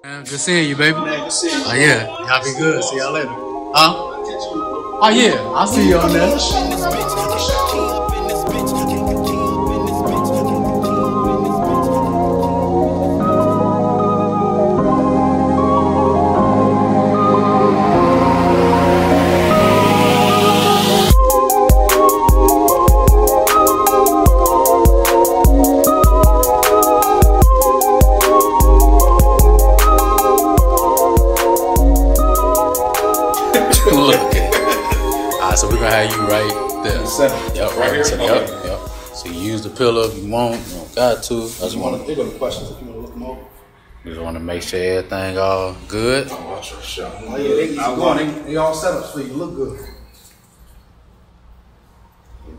Man, good seeing you, baby. Man, good seeing you. Oh yeah, y'all be good. See y'all later. Huh? Oh yeah, I'll see you on there. So we're gonna have you right there. Yep, right here. Yep. So you use the pillow if you want. You don't got to. I just want to. They're gonna questions if you want to look them over. We just want to make sure everything all good. Oh, watch your shot. Oh yeah, they get you going. They all set up for you. Look good.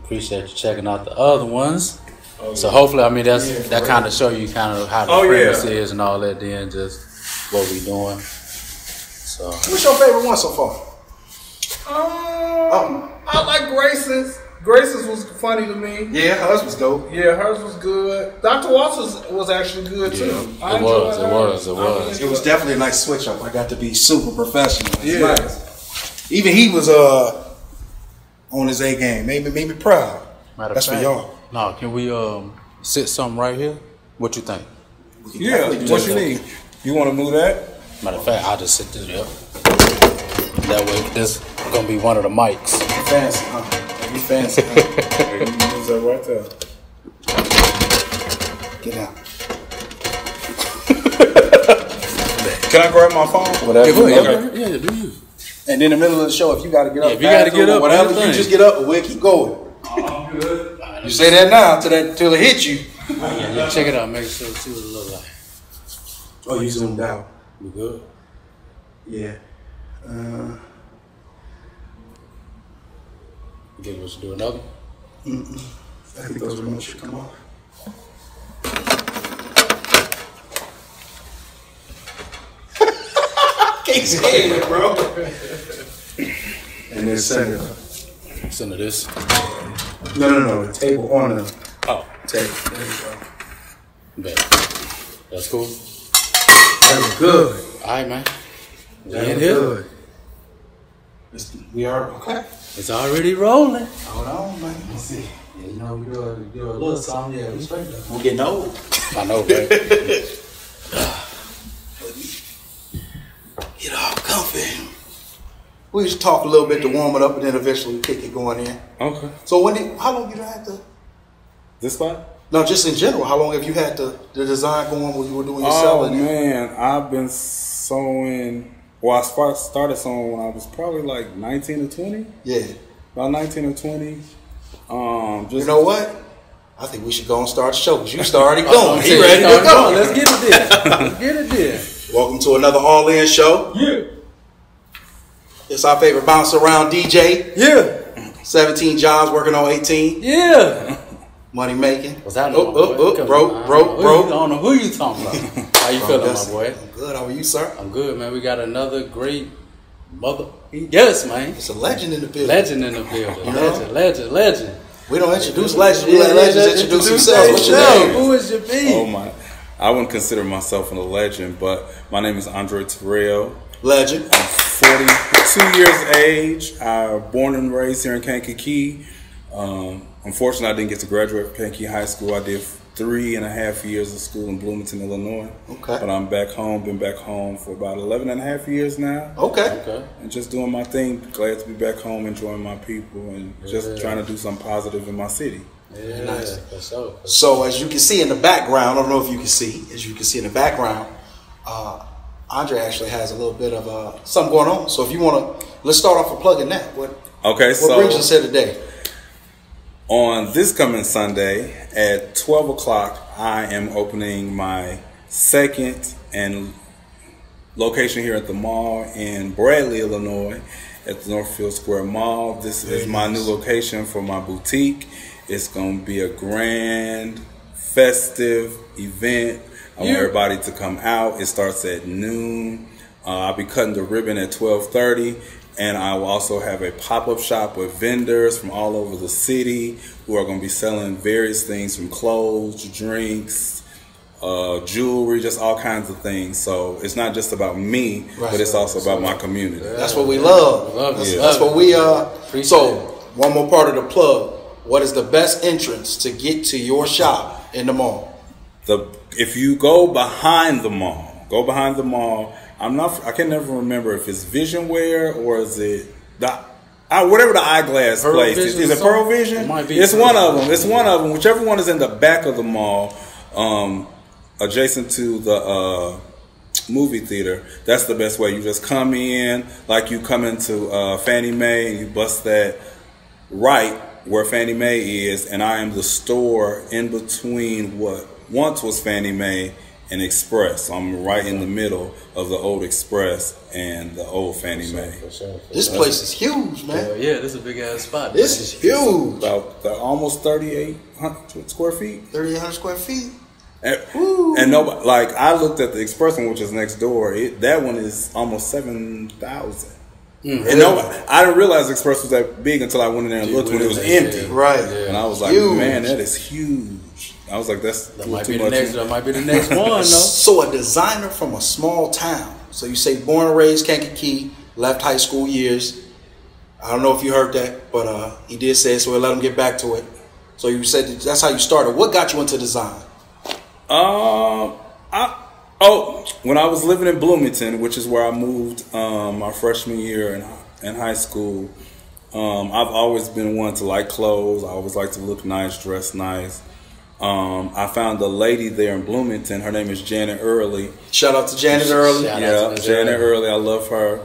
Appreciate you checking out the other ones. Oh, so hopefully, I mean that kind of show you kind of how the premise is and all that. Then just what we doing. So what's your favorite one so far? I like Grace's. Grace's was funny to me. Yeah, hers was dope. Yeah, hers was good. Dr. Walt's was actually good too. It was. It was definitely a nice switch up. I got to be super professional. Yeah. Nice. Even he was on his A game. Made me proud. That's for y'all. No, can we sit something right here? What you think? Yeah. What you need? You want to move that? Matter of fact, I'll just sit this up. That way, this is gonna be one of the mics. Fancy, huh? You fancy, huh? You use that right there. Get out. Can I grab my phone? Whatever. Yeah, go ahead. Yeah, do you? And in the middle of the show, if you got to get up, if you got to get up, whatever, you just get up and we'll keep going. I'm good. You say that now till it hits you. Yeah, check it out. Make sure see what it look like. Oh, you zoomed out. We good? Yeah. Get what you do another? I think those remotes should come off. Can't stand it, bro. And then center this. No. The table on the table. There you go. Bet. That's cool. That was good. All right, man. That was good. We are okay. It's already rolling. Hold on, man. Let's see. Yeah, you know, we do a little something. Yeah, we straight though. We're getting old. I know, right? Get all comfy. We just talk a little bit to warm it up, and then eventually we kick it going in. Okay. So how long you had to? This spot? No, just in general. How long have you had the design going when you were doing your Oh selling? man, I've been sewing. Well, I started sewing when I was probably like 19 or 20. Yeah. About 19 or 20. You know what? I think we should go and start the show because you started going. He ready to go. Let's get it there. Welcome to another All In show. Yeah. It's our favorite bounce around DJ. Yeah. 17 jobs working on 18. Yeah. Money making. What's that? Broke. I don't know who you talking about. How you feeling, my boy? I'm good. How are you, sir? I'm good, man. We got another great yes, man. It's a legend in the building. Legend in the building. Legend. We don't introduce legends. We let legends introduce themselves. What's your name? Who is your B? Oh my. I wouldn't consider myself a legend, but my name is Andrae Terrell. Legend. I'm 42 years of age. I'm born and raised here in Kankakee. Unfortunately, I didn't get to graduate from Kankakee High School. I did 3.5 years of school in Bloomington, Illinois. Okay. But I'm back home. Been back home for about 11.5 years now. Okay. And just doing my thing. Glad to be back home, enjoying my people, and just trying to do something positive in my city. Yeah, nice. For sure. So as you can see in the background, I don't know if you can see. As you can see in the background, Andrae actually has a little bit of something going on. So if you want to, let's start off with plugging that. What brings us here today? On this coming Sunday at 12 o'clock, I am opening my second and location here at the mall in Bradley, Illinois, at the Northfield Square Mall. This is my new location for my boutique. It's going to be a grand, festive event. I want everybody to come out. It starts at noon. I'll be cutting the ribbon at 12:30. And I will also have a pop-up shop with vendors from all over the city who are going to be selling various things from clothes, drinks, jewelry, just all kinds of things. So it's not just about me, but it's also about my community. That's what we love. That's what we So one more part of the plug. What is the best entrance to get to your shop in the mall? If you go behind the mall, I can never remember if it's Visionware or is it whatever the eyeglass Pearl place Vision is. It Pearl Vision? It's one of them. It's one of them. Whichever one is in the back of the mall, adjacent to the movie theater. That's the best way. You just come in like you come into Fannie Mae and you bust that right where Fannie Mae is, and I am the store in between what once was Fannie Mae and Express. So I'm right in the middle of the old Express and the old Fannie Mae. This place is huge, man. Yeah, this is a big ass spot. This is huge. About almost 3,800 square feet. 3,800 square feet. And nobody, like, I looked at the Express one, which is next door. That one is almost 7,000. And nobody, I didn't realize the Express was that big until I went in there and looked when it was empty. Right. And I was like, man, that is huge. I was like, that might be too much. That might be the next one, though. So a designer from a small town. So you say born and raised Kankakee, left high school years. I don't know if you heard that, but he did say it, so we'll let him get back to it. So you said that's how you started. What got you into design? When I was living in Bloomington, which is where I moved my freshman year in high school, I've always been one to like clothes. I always like to look nice, dress nice. I found a lady there in Bloomington. Her name is Janet Early. Shout out to Janet Early. Janet Early. I love her.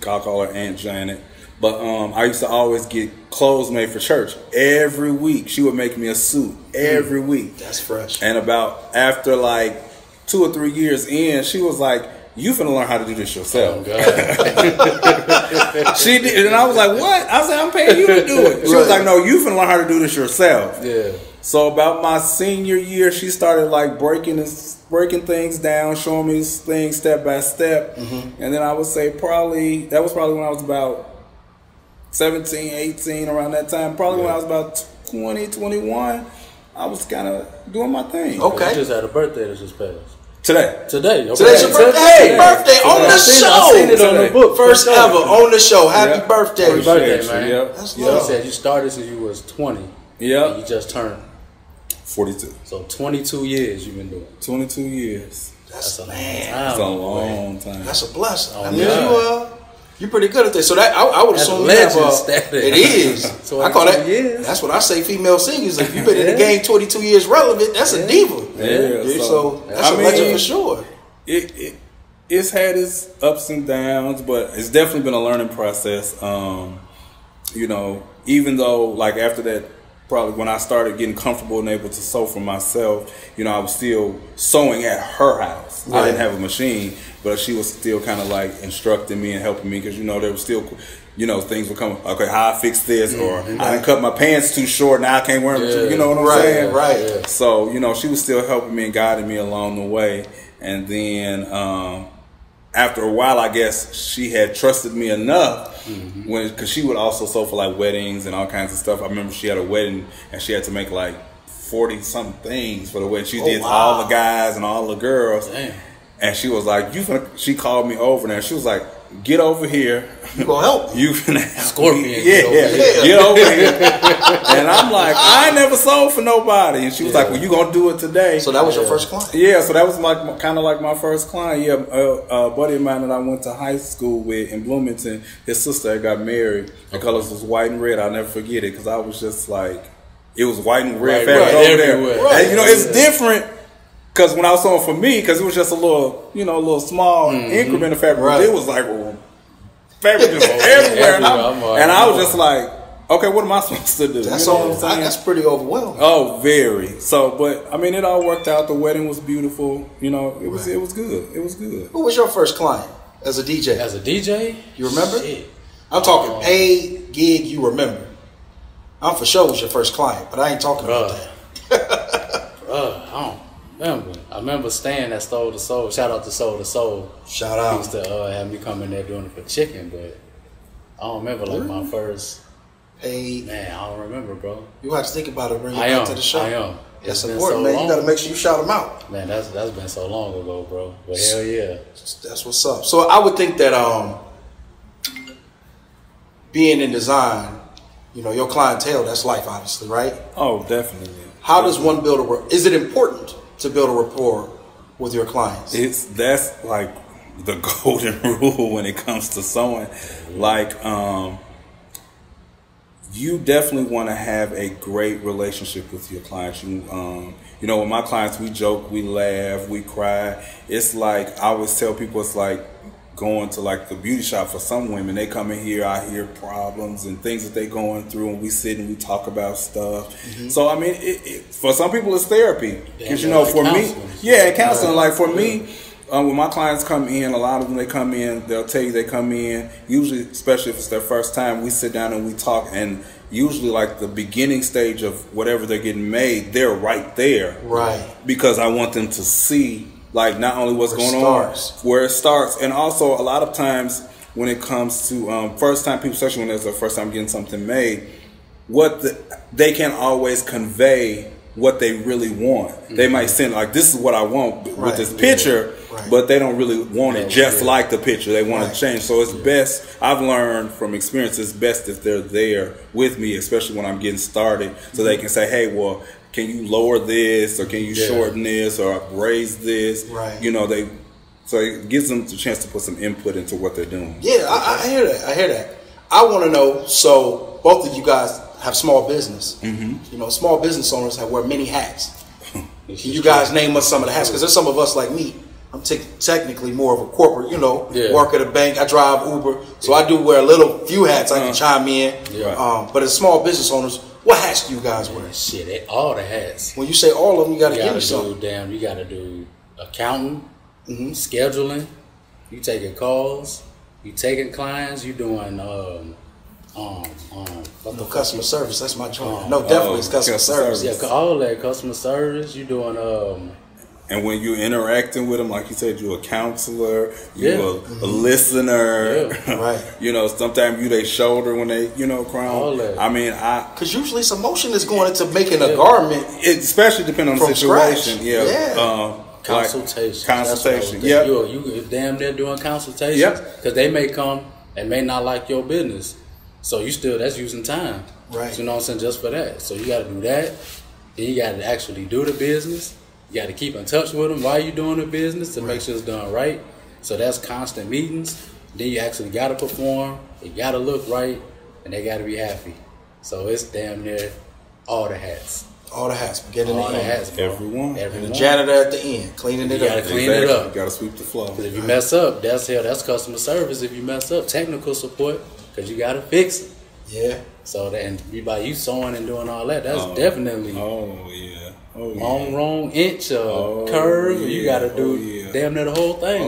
I'll call her Aunt Janet. But I used to always get clothes made for church every week. She would make me a suit every week. That's fresh. And after like 2 or 3 years in, she was like, "You finna learn how to do this yourself." Oh, She did, and I was like, "What?" I said, "I'm paying you to do it." She was like, "No, you finna learn how to do this yourself." Yeah. So about my senior year, she started like breaking things down, showing me things step by step, and then I would say that was probably when I was about 17, 18, around that time. Probably when I was about 20, 21, I was kind of doing my thing. Okay. You just had a birthday that just passed. Today. Okay. Today's your birthday. Hey, birthday on the show. I seen it on the book. First ever on the show. Happy birthday. Happy birthday, man. Yep. That's You said you started since you was 20. Yeah. And you just turned 42. So 22 years you've been doing it. 22 years. That's a long man. time. That's a long time. That's a blessing. Oh, I mean, you're pretty good at this. So that I would assume you have it is. So I call that. years. That's what I say. Female singers. If you've been in the game 22 years relevant, that's a diva. Yeah. So that's a legend for sure. It's had its ups and downs, but it's definitely been a learning process. You know, even though like after that, probably when I started getting comfortable and able to sew for myself, you know, I was still sewing at her house. Right. I didn't have a machine, but she was still kind of like instructing me and helping me because, you know, there was still, you know, things would come, okay, how I fix this, or I done cut my pants too short, now I can't wear them, you know what I'm saying? Right. Yeah. So, you know, she was still helping me and guiding me along the way. And then after a while, I guess she had trusted me enough because she would also sew for like weddings and all kinds of stuff. I remember she had a wedding and she had to make like 40 something things for the wedding. She did all the guys and all the girls. Damn. And she was like, she called me over there. She was like, "Get over here. You gonna help? You finna Scorpion. Get over here." And I'm like, "I ain't never sold for nobody." And she was like, "Well, you gonna do it today?" So that was your first client? Yeah. So that was like kind of like my first client. Yeah, a buddy of mine that I went to high school with in Bloomington. His sister had got married. The colors was white and red. I'll never forget it because I was just like, it was white and red fabric over there. And, you know, it's different. Because when I was sewing for me, because it was just a little small increment of fabric, it was like fabric just everywhere. And I was just like, okay, what am I supposed to do? That's all. That's pretty overwhelming. Oh, very. So, but I mean, it all worked out. The wedding was beautiful. You know, it was good. It was good. Who was your first client as a DJ? As a DJ, you remember? Shit. I'm talking paid gig. You remember? I'm for sure was your first client, but I ain't talking about that. I don't remember. I remember Stan at Soul to Soul. Shout out to Soul to Soul. Shout out. He used to have me come in there doing it for chicken, but I don't remember like my first paid. Man, I don't remember, bro. You have to think about it. Bring it back to the show. I am. That's important, man. You got to make sure you shout them out. Man, that's been so long ago, bro. But hell yeah. That's what's up. So I would think that being in design, you know, your clientele, that's life, obviously, right? Oh, definitely. How does one build a rapport? Is it important to build a rapport with your clients? That's like the golden rule when it comes to sewing. Like, you definitely want to have a great relationship with your clients. You know, with my clients, we joke, we laugh, we cry. It's like, I always tell people, it's like going to like the beauty shop for some women. They come in here, I hear problems and things that they're going through, and we sit and we talk about stuff. So I mean, for some people it's therapy, because you know, for me, counseling. Like for me, when my clients come in, a lot of them, they come in, they'll tell you they come in, usually, especially if it's their first time, we sit down and we talk, and usually like the beginning stage of whatever they're getting made, they're right there. Right. Because I want them to see, like, not only what's going on, where it starts, and also a lot of times when it comes to first time people, especially when it's their first time getting something made, they can always convey what they really want. They might send like, this is what I want with this picture, but they don't really want it just like the picture. They want to change. So it's best, I've learned from experience, it's best if they're there with me, especially when I'm getting started, so they can say, hey, well, can you lower this, or can you shorten this, or raise this? You know, so it gives them the chance to put some input into what they're doing. Yeah, I hear that. I hear that. I want to know, so both of you guys have small business. You know, small business owners wear many hats. Can you guys name us some of the hats? Because there's some of us like me. I'm technically more of a corporate, you know, work at a bank. I drive Uber, so I do wear few hats I can chime in. But as small business owners, what hats do you guys wear? Shit, all the hats. When you say all of them, you got to give me something. You got to do accounting, scheduling. You taking calls. You taking clients. You doing customer service. That's my joint. No, definitely it's customer service. Yeah, all that customer service. You doing And when you're interacting with them, like you said, you're a counselor, you're a listener. Right. You know, sometimes you their shoulder when they, you know, crying. All that. I mean, because usually some motion is going into making a garment. It especially depending on the situation. Scratch. Consultation. Consultation. You damn near doing consultations. Because they may come and may not like your business. So that's using time. Right. You know what I'm saying? Just for that. So you got to do that. Then you got to actually do the business. You got to keep in touch with them while you're doing the business to make sure it's done right. So that's constant meetings. Then you actually got to perform. It got to look right, and they got to be happy. So it's damn near all the hats. All the hats. Beginning all the hats, bro. Everyone. And the janitor at the end, cleaning it up. You got to clean it up. You got to sweep the floor. Because if you mess up, that's customer service. If you mess up, technical support, because you got to fix it. Yeah. So by you sewing and doing all that, that's definitely long, wrong inch of curve. You got to do damn near the whole thing.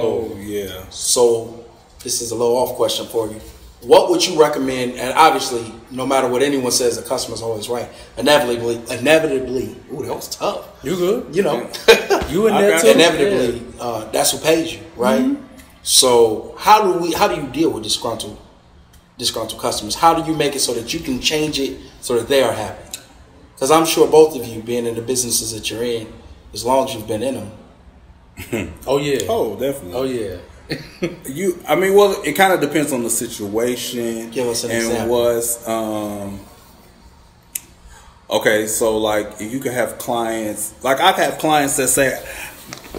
So this is a little off question for you. What would you recommend? And obviously, no matter what anyone says, the customer's always right. Inevitably. Ooh, that was tough. You good? You know, you in there too. Inevitably, that's who pays you, right? So how do you deal with disgruntled customers? How do you make it so that you can change it so that they are happy? Because I'm sure both of you, being in the businesses that you're in, as long as you've been in them. Oh yeah. Oh, definitely. Oh yeah. Well, it kind of depends on the situation. Give us an example. Okay, so like if you could have clients, like I have clients that say,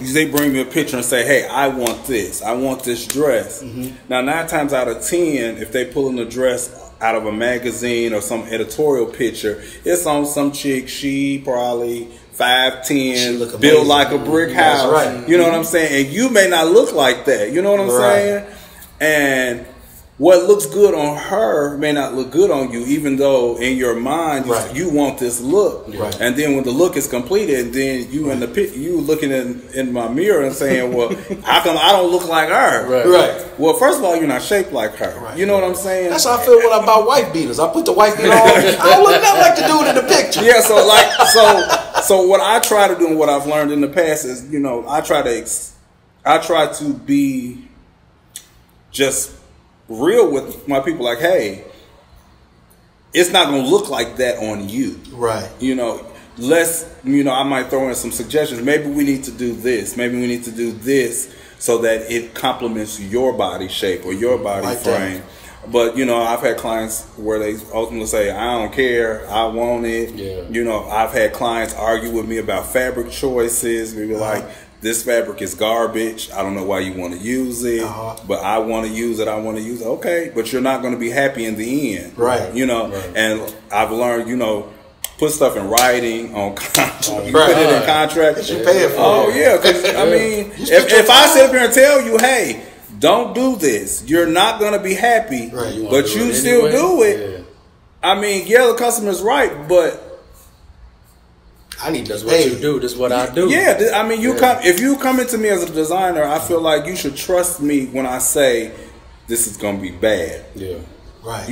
they bring me a picture and say, hey, I want this dress. Now 9 times out of 10, if they pull in a dress out of a magazine or some editorial picture, it's on some chick, she probably 5'10", built like a brick house. Right. You know what I'm saying? And you may not look like that. You know what I'm saying? And what looks good on her may not look good on you, even though in your mind you want this look. Right. And then when the look is completed, then you in the pit, you looking in my mirror and saying, "Well, how come I don't look like her?" Right. Well, first of all, you're not shaped like her. Right. You know what I'm saying? That's how I feel when I buy wife beaters. I put the wife beater on. I don't look nothing like the dude in the picture. Yeah. So what I try to do and what I've learned in the past is, you know, I try to be just real with my people, like, hey, it's not gonna look like that on you, right? You know, I might throw in some suggestions. Maybe we need to do this. Maybe we need to do this so that it complements your body shape or your body frame. But, I've had clients where they ultimately say, I don't care, I want it. Yeah. I've had clients argue with me about fabric choices. Maybe like, this fabric is garbage. I don't know why you want to use it, but I want to use it. I want to use it. Okay, but you're not going to be happy in the end. Right. And I've learned, put stuff in writing on contract. You put it in contract. You pay it for it. Oh, yeah. Because, I mean, if I sit up here and tell you, hey, don't do this, you're not going to be happy, but you still do it. Yeah. I mean, the customer's right, but I need to That's what you do. This is what I do. Yeah, I mean, if you come into me as a designer, I feel like you should trust me when I say this is going to be bad. Yeah. Right.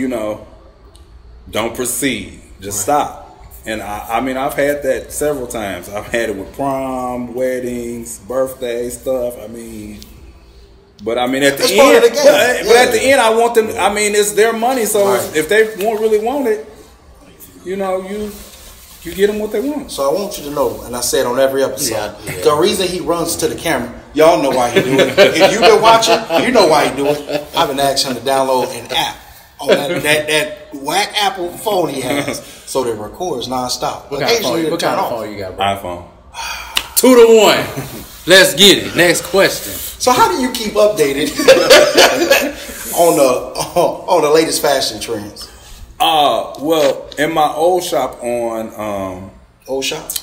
Don't proceed. Just stop. And I mean, I've had that several times. I've had it with prom, weddings, birthday stuff. I mean, but I mean, at the end, at the end, I want them. I mean, it's their money, so if they really want it, you get them what they want. So I want you to know, and I say it on every episode, the reason he runs to the camera, y'all know why he do it. If you've been watching, you know why he do it. I've been asking him to download an app on that whack Apple phone he has, so that it records nonstop. What kind of phone you got, bro? iPhone. 2-1. Let's get it. Next question. So how do you keep updated on the latest fashion trends? Well, in my old shop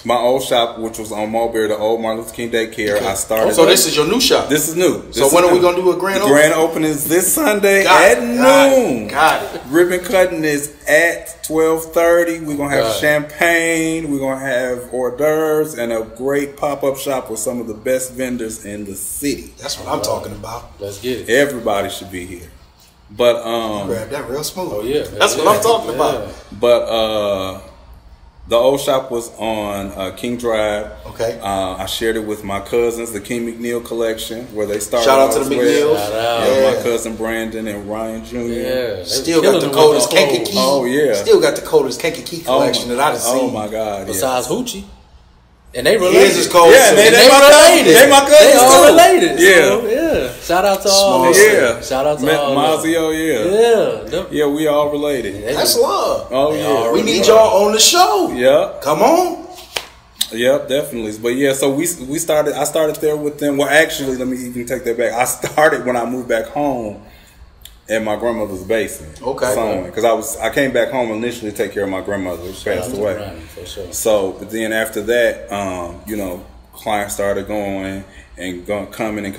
my old shop, which was on Mulberry, the old Martin Luther King Daycare, I started. So this is your new shop. This is new. So when are we gonna do a grand opening? Grand opening is this Sunday at noon. Got it. Ribbon cutting is at 12:30. We're gonna have champagne. We're gonna have hors d'oeuvres and a great pop-up shop with some of the best vendors in the city. That's what I'm talking about. Let's get it. Everybody should be here. But grab that real smooth. Oh yeah, that's what I'm talking about. But the old shop was on King Drive. Okay. I shared it with my cousins, the King McNeil collection, where they started. Shout out to the McNeils. My cousin Brandon and Ryan Jr. Yeah. Still got the coldest Kankakee. Oh yeah. Still got the coldest Kankakee collection that I've seen. Oh my God. Besides Hoochie. And they related. His is cold. Yeah, they related. They my cousins. They all related. Yeah. So, yeah. Shout out to all. Yeah. Shout out to all. Mazio, yeah. Yeah, we all related. That's love. Oh yeah. We need y'all on the show. Yeah. Come on. Yep, definitely. But yeah, so we started. I started there with them. Well, actually, let me even take that back. I started when I moved back home at my grandmother's basement. Okay. Because I came back home initially to take care of my grandmother who passed away. Right, for sure. So, but then after that, clients started going and coming, and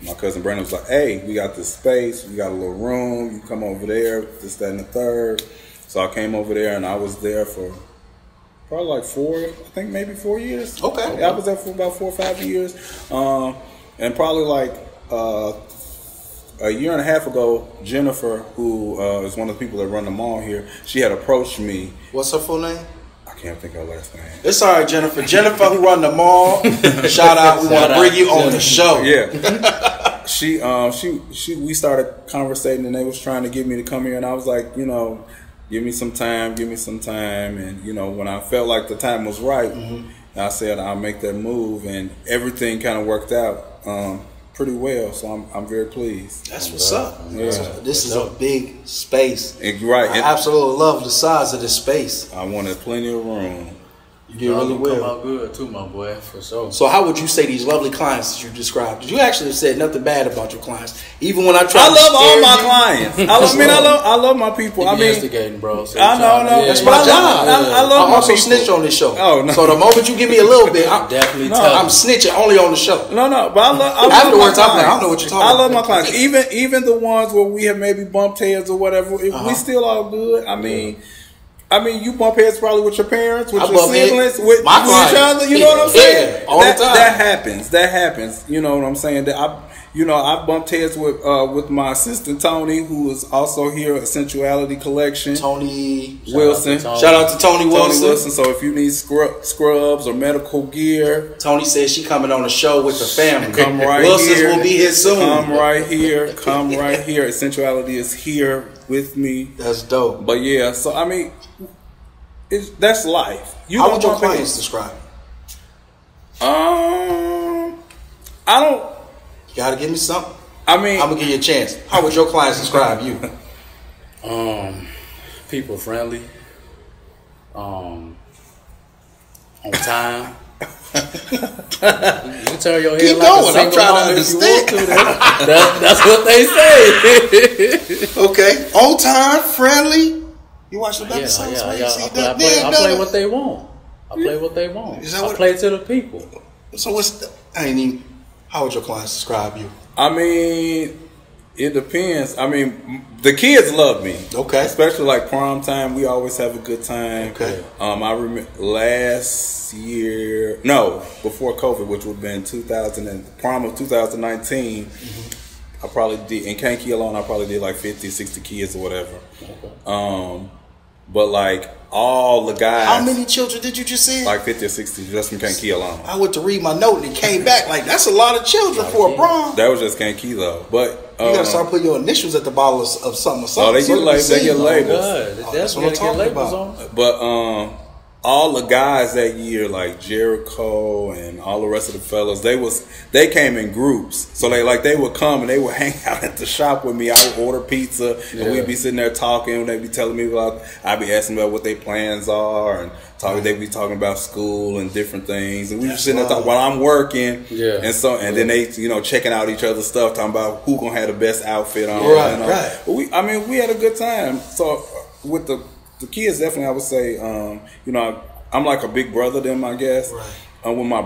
my cousin Brandon was like, "Hey, we got this space. We got a little room. You come over there. This, that, and the third." So I came over there and I was there for probably like 4 years. Okay. I was there for about 4 or 5 years, and probably like. A year and a half ago, Jennifer, who is one of the people that run the mall here, she had approached me. What's her full name? I can't think of her last name. It's all right, Jennifer. Jennifer, who run the mall. Shout out. We want to bring you on the show. Yeah. We started conversating, and they was trying to get me to come here, and I was like, give me some time, and when I felt like the time was right, I said I'll make that move, and everything kind of worked out. Pretty well, so I'm very pleased. That's what's up. Yeah. This is a big space. Right. I absolutely love the size of this space. I wanted plenty of room. You did really well. Come out good too, my boy, for sure. So how would you say these lovely clients that you described? You actually said nothing bad about your clients, even when I try. I love all my clients. I love my people. I mean, instigating, bro. So I know. That's my job. I love I also snitch on this show. Oh no! So the moment you give me a little bit, I'm snitching only on the show. No, but I love afterwards. I'm like, I don't know what you're talking about. I love my clients, even the ones where we have maybe bumped heads or whatever. We still all good. I mean, you bump heads probably with your parents, with your siblings, with each other. You know what I'm saying? All the time. That happens. You know what I'm saying? That I bumped heads with my assistant Toni, who is also here at Essentiality Collection. Toni Wilson. Shout out to Toni Wilson. So if you need scrubs or medical gear, Toni says she coming on the show with the family. Come right Wilson's here. will be here soon. Come right here. Essentiality is here with me. That's dope. But yeah, so I mean, That's life. How would your clients describe it? I don't. You gotta give me something. I mean, I'm gonna give you a chance. How would your clients describe you? People friendly. On time. You can turn your head. Keep like going. I'm trying to understand. That's what they say. Okay. On time, friendly. You watch the episodes? I play what they want. I play what they want. I play to the people. So how would your clients describe you? I mean, it depends. I mean, the kids love me. Okay. Especially like prom time. We always have a good time. Okay. I remember before COVID, which would have been prom of 2019. Mm-hmm. I probably did, in Kankakee alone, I probably did like 50, 60 kids or whatever. Okay. But like all the guys. How many children did you just say? Like 50 or 60 just from Kankakee alone. I went to read my note and it came back like that's a lot of children for a prom. That was just Kankakee though. But you gotta start putting your initials at the bottom of something or something. Oh, they get labels. That's what I'm talking about. But all the guys that year, like Jericho and all the rest of the fellas, they came in groups. So they would come and they would hang out at the shop with me. I would order pizza and we'd be sitting there talking. They'd be telling me I'd be asking about what their plans are and talking. They'd be talking about school and different things. And we were sitting there talking while I'm working. Yeah. And then they checking out each other's stuff, talking about who gonna have the best outfit on. Right. But we had a good time. So with the kids, definitely, I would say, I'm like a big brother to them, I guess. Right. With my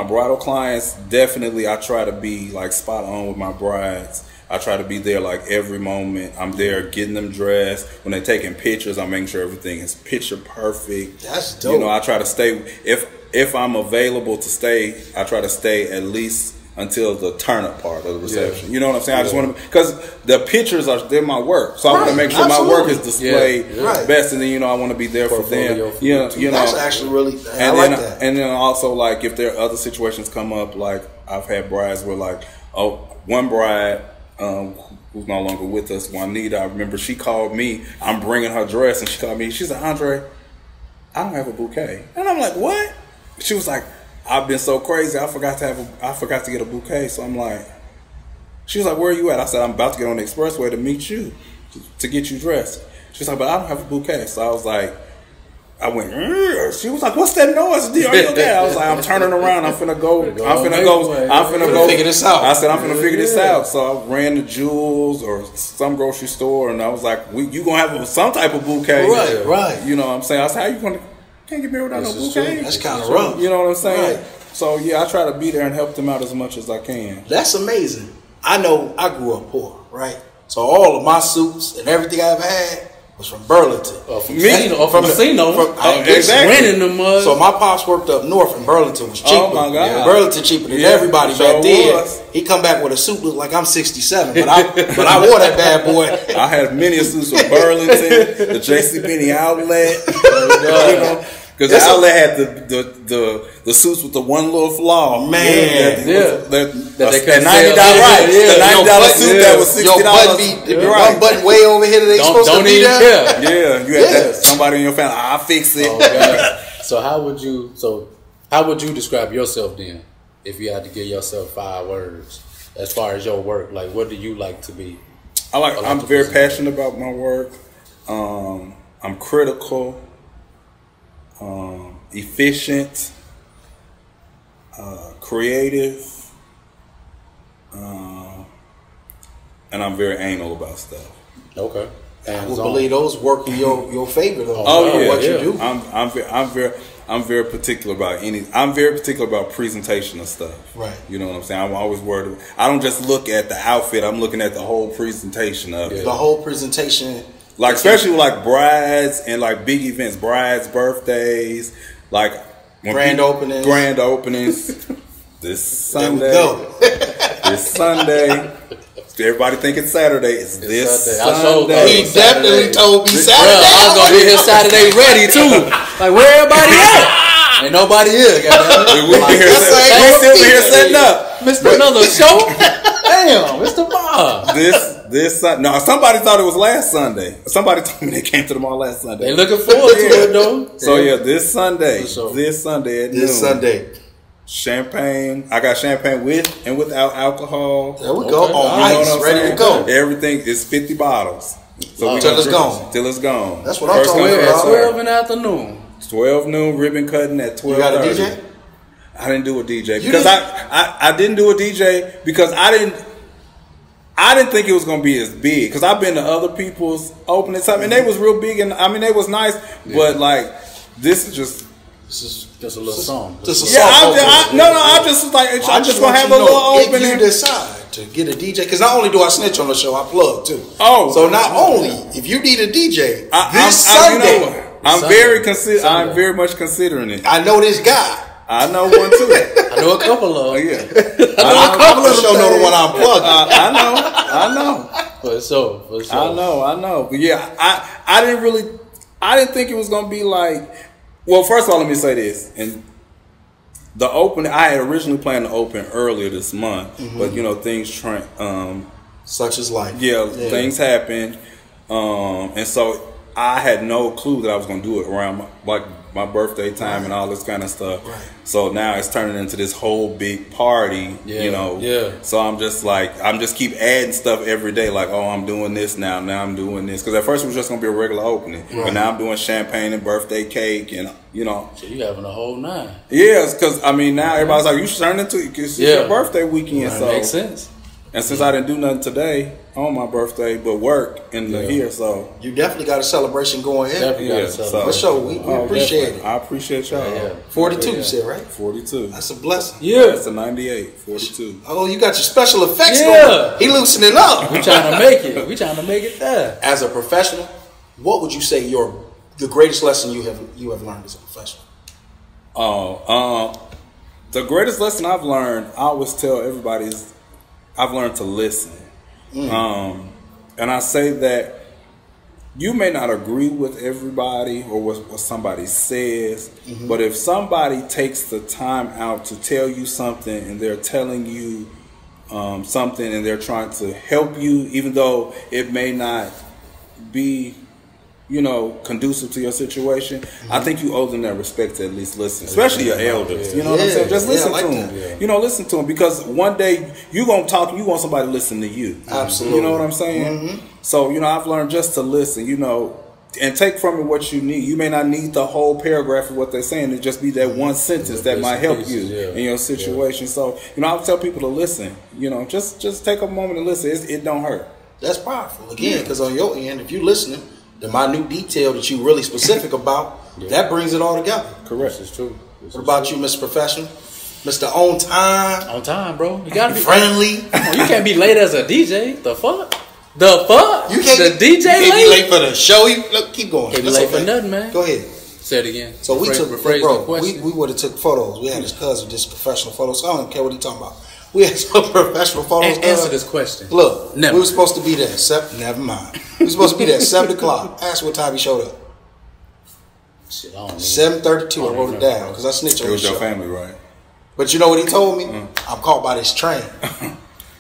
bridal clients, definitely, I try to be like spot on with my brides. I try to be there like every moment. I'm there getting them dressed. When they're taking pictures, I'm making sure everything is picture perfect. That's dope. I try to stay if I'm available to stay. I try to stay at least until the turn up part of the reception. Yeah. You know what I'm saying? I just want to, because the pictures they're my work, so I want to make sure my work is displayed best, and then I want to be there for them. That's actually really. I like that. And then also like if there are other situations come up, like I've had brides where one bride who's no longer with us, Juanita. I remember she called me. I'm bringing her dress, and she called me. She said, "Andrae, I don't have a bouquet," and I'm like, "What?" She was like, I've been so crazy. I forgot to get a bouquet. So I'm like, she was like, "Where are you at?" I said, "I'm about to get on the expressway to meet you, to get you dressed." She was like, "But I don't have a bouquet." So I was like, I went. She was like, "What's that noise? Are you okay?" I was like, "I'm turning around. I'm finna go figure this out." I said, "I'm finna figure this out." So I ran to Jewel's or some grocery store, and I was like, "You gonna have some type of bouquet?" Right. You know what I'm saying? I said, "How you gonna?" Can't get me without no bouquet. That's kind of rough. You know what I'm saying? Right. So yeah, I try to be there and help them out as much as I can. That's amazing. I know I grew up poor, right? So all of my suits and everything I've had was from Burlington. From Casino. Exactly. Renting the mud. So my pops worked up north, and Burlington was cheaper. Oh my God. Yeah. Burlington cheaper than everybody back then. He come back with a suit look like I'm 67, but I wore that bad boy. I had many suits from Burlington, the JCPenney outlet. Because the outlet had the suits with the one little flaw. Man. That $90 suit that was $60. One button way over here that they supposed to be there. Yeah, you had somebody in your family. I'll fix it. Oh, God. So how would you describe yourself then, if you had to give yourself 5 words as far as your work? Like, what do you like to be? I'm very passionate about my work. I'm critical. Efficient, creative, and I'm very anal about stuff. Okay. I would believe those work in your favor though. What you do. I'm very particular about I'm very particular about presentation of stuff. Right. You know what I'm saying? I'm always worried. I don't just look at the outfit. I'm looking at the whole presentation of it. The whole presentation. Like especially with like brides and like big events, brides' birthdays, like grand openings. This Sunday. This Sunday. Everybody think it's Saturday. It's this Sunday. He definitely told me Saturday. I was gonna be here Saturday ready too. Like where everybody at? Ain't nobody here. We still here setting up. Missed another show. Damn, Mr. Bob. No, somebody thought it was last Sunday. Somebody told me they came to the mall last Sunday. They looking forward to it though. So this Sunday at noon. This Sunday. Champagne. I got champagne with and without alcohol. There we go. On ice, ready to go. Everything is 50 bottles. So till it's gone. Till it's gone. That's what I'm talking about. 12 in the afternoon. 12 noon, ribbon cutting at 12. You got a DJ? I didn't do a DJ because I didn't do a DJ because I didn't think it was gonna be as big because I've been to other people's opening time and they was real big and I mean they was nice, but like this is just a little song. Just a song. I just was like I'm just gonna have a little opening. If you decide to get a DJ, because not only do I snitch on the show, I plug too. Oh, so not only if you need a DJ this Sunday. I'm very much considering it. I know this guy. I know one too. I know a couple of them. Yeah. I know a couple of them. Know the one I'm plugging. I know. For sure. I know. But yeah, I didn't think it was gonna be like. Well, first of all, let me say this. And the open, I had originally planned to open earlier this month, but things such as life. Yeah, things happened, and so. I had no clue that I was going to do it around my birthday time and all this kind of stuff. Right. So now it's turning into this whole big party, Yeah. So I'm just keep adding stuff every day. Like, oh, I'm doing this now. Now I'm doing this. Because at first it was just going to be a regular opening. Right. But now I'm doing champagne and birthday cake and, So you having a whole 9. Yeah, because, I mean, now everybody's like, you should turn into it because it's your birthday weekend. Right. So Makes sense. And since I didn't do nothing today on my birthday but work in the here, so you definitely got a celebration going here. Definitely got a celebration. For sure, we appreciate it. I appreciate y'all. Yeah. 42, you said, right? 42. That's a blessing. Yeah, it's a 98. 42. Oh, you got your special effects going. He loosening up. We trying to make it. We trying to make it there. As a professional, what would you say the greatest lesson you have learned as a professional? The greatest lesson I've learned, I always tell everybody is. I've learned to listen. And I say that you may not agree with everybody or what somebody says, but if somebody takes the time out to tell you something and they're telling you something and they're trying to help you, even though it may not be conducive to your situation, I think you owe them that respect to at least listen, especially your elders. You know what I'm saying? Just listen to them. Yeah. Listen to them because one day you gonna talk. You want somebody to listen to you. Absolutely. You know what I'm saying? So I've learned just to listen. And take from it what you need. You may not need the whole paragraph of what they're saying. It just be that one sentence that might help you in your situation. So I would tell people to listen. Just take a moment and listen. It don't hurt. That's powerful. Again, because on your end, if you're listening. The minute detail that you really specific about, that brings it all together. Correct. This is true. What about you, Mr. Professional? Mr. On Time? On time, bro. You gotta be friendly. You can't be late as a DJ. The fuck? You can't be late for the show. Keep going. Can't be late for nothing, man. Go ahead. Say it again. So we would have took photos. We had his cousin just professional photos. So I don't care what he talking about. We had some professional photos. Answer this question. Look, we were supposed to be there. Never mind. We were supposed to be there at 7 o'clock. Ask what time he showed up. 7:32. I wrote it down because I snitched on it was your show. family, right? But you know what he told me? I'm caught by this train.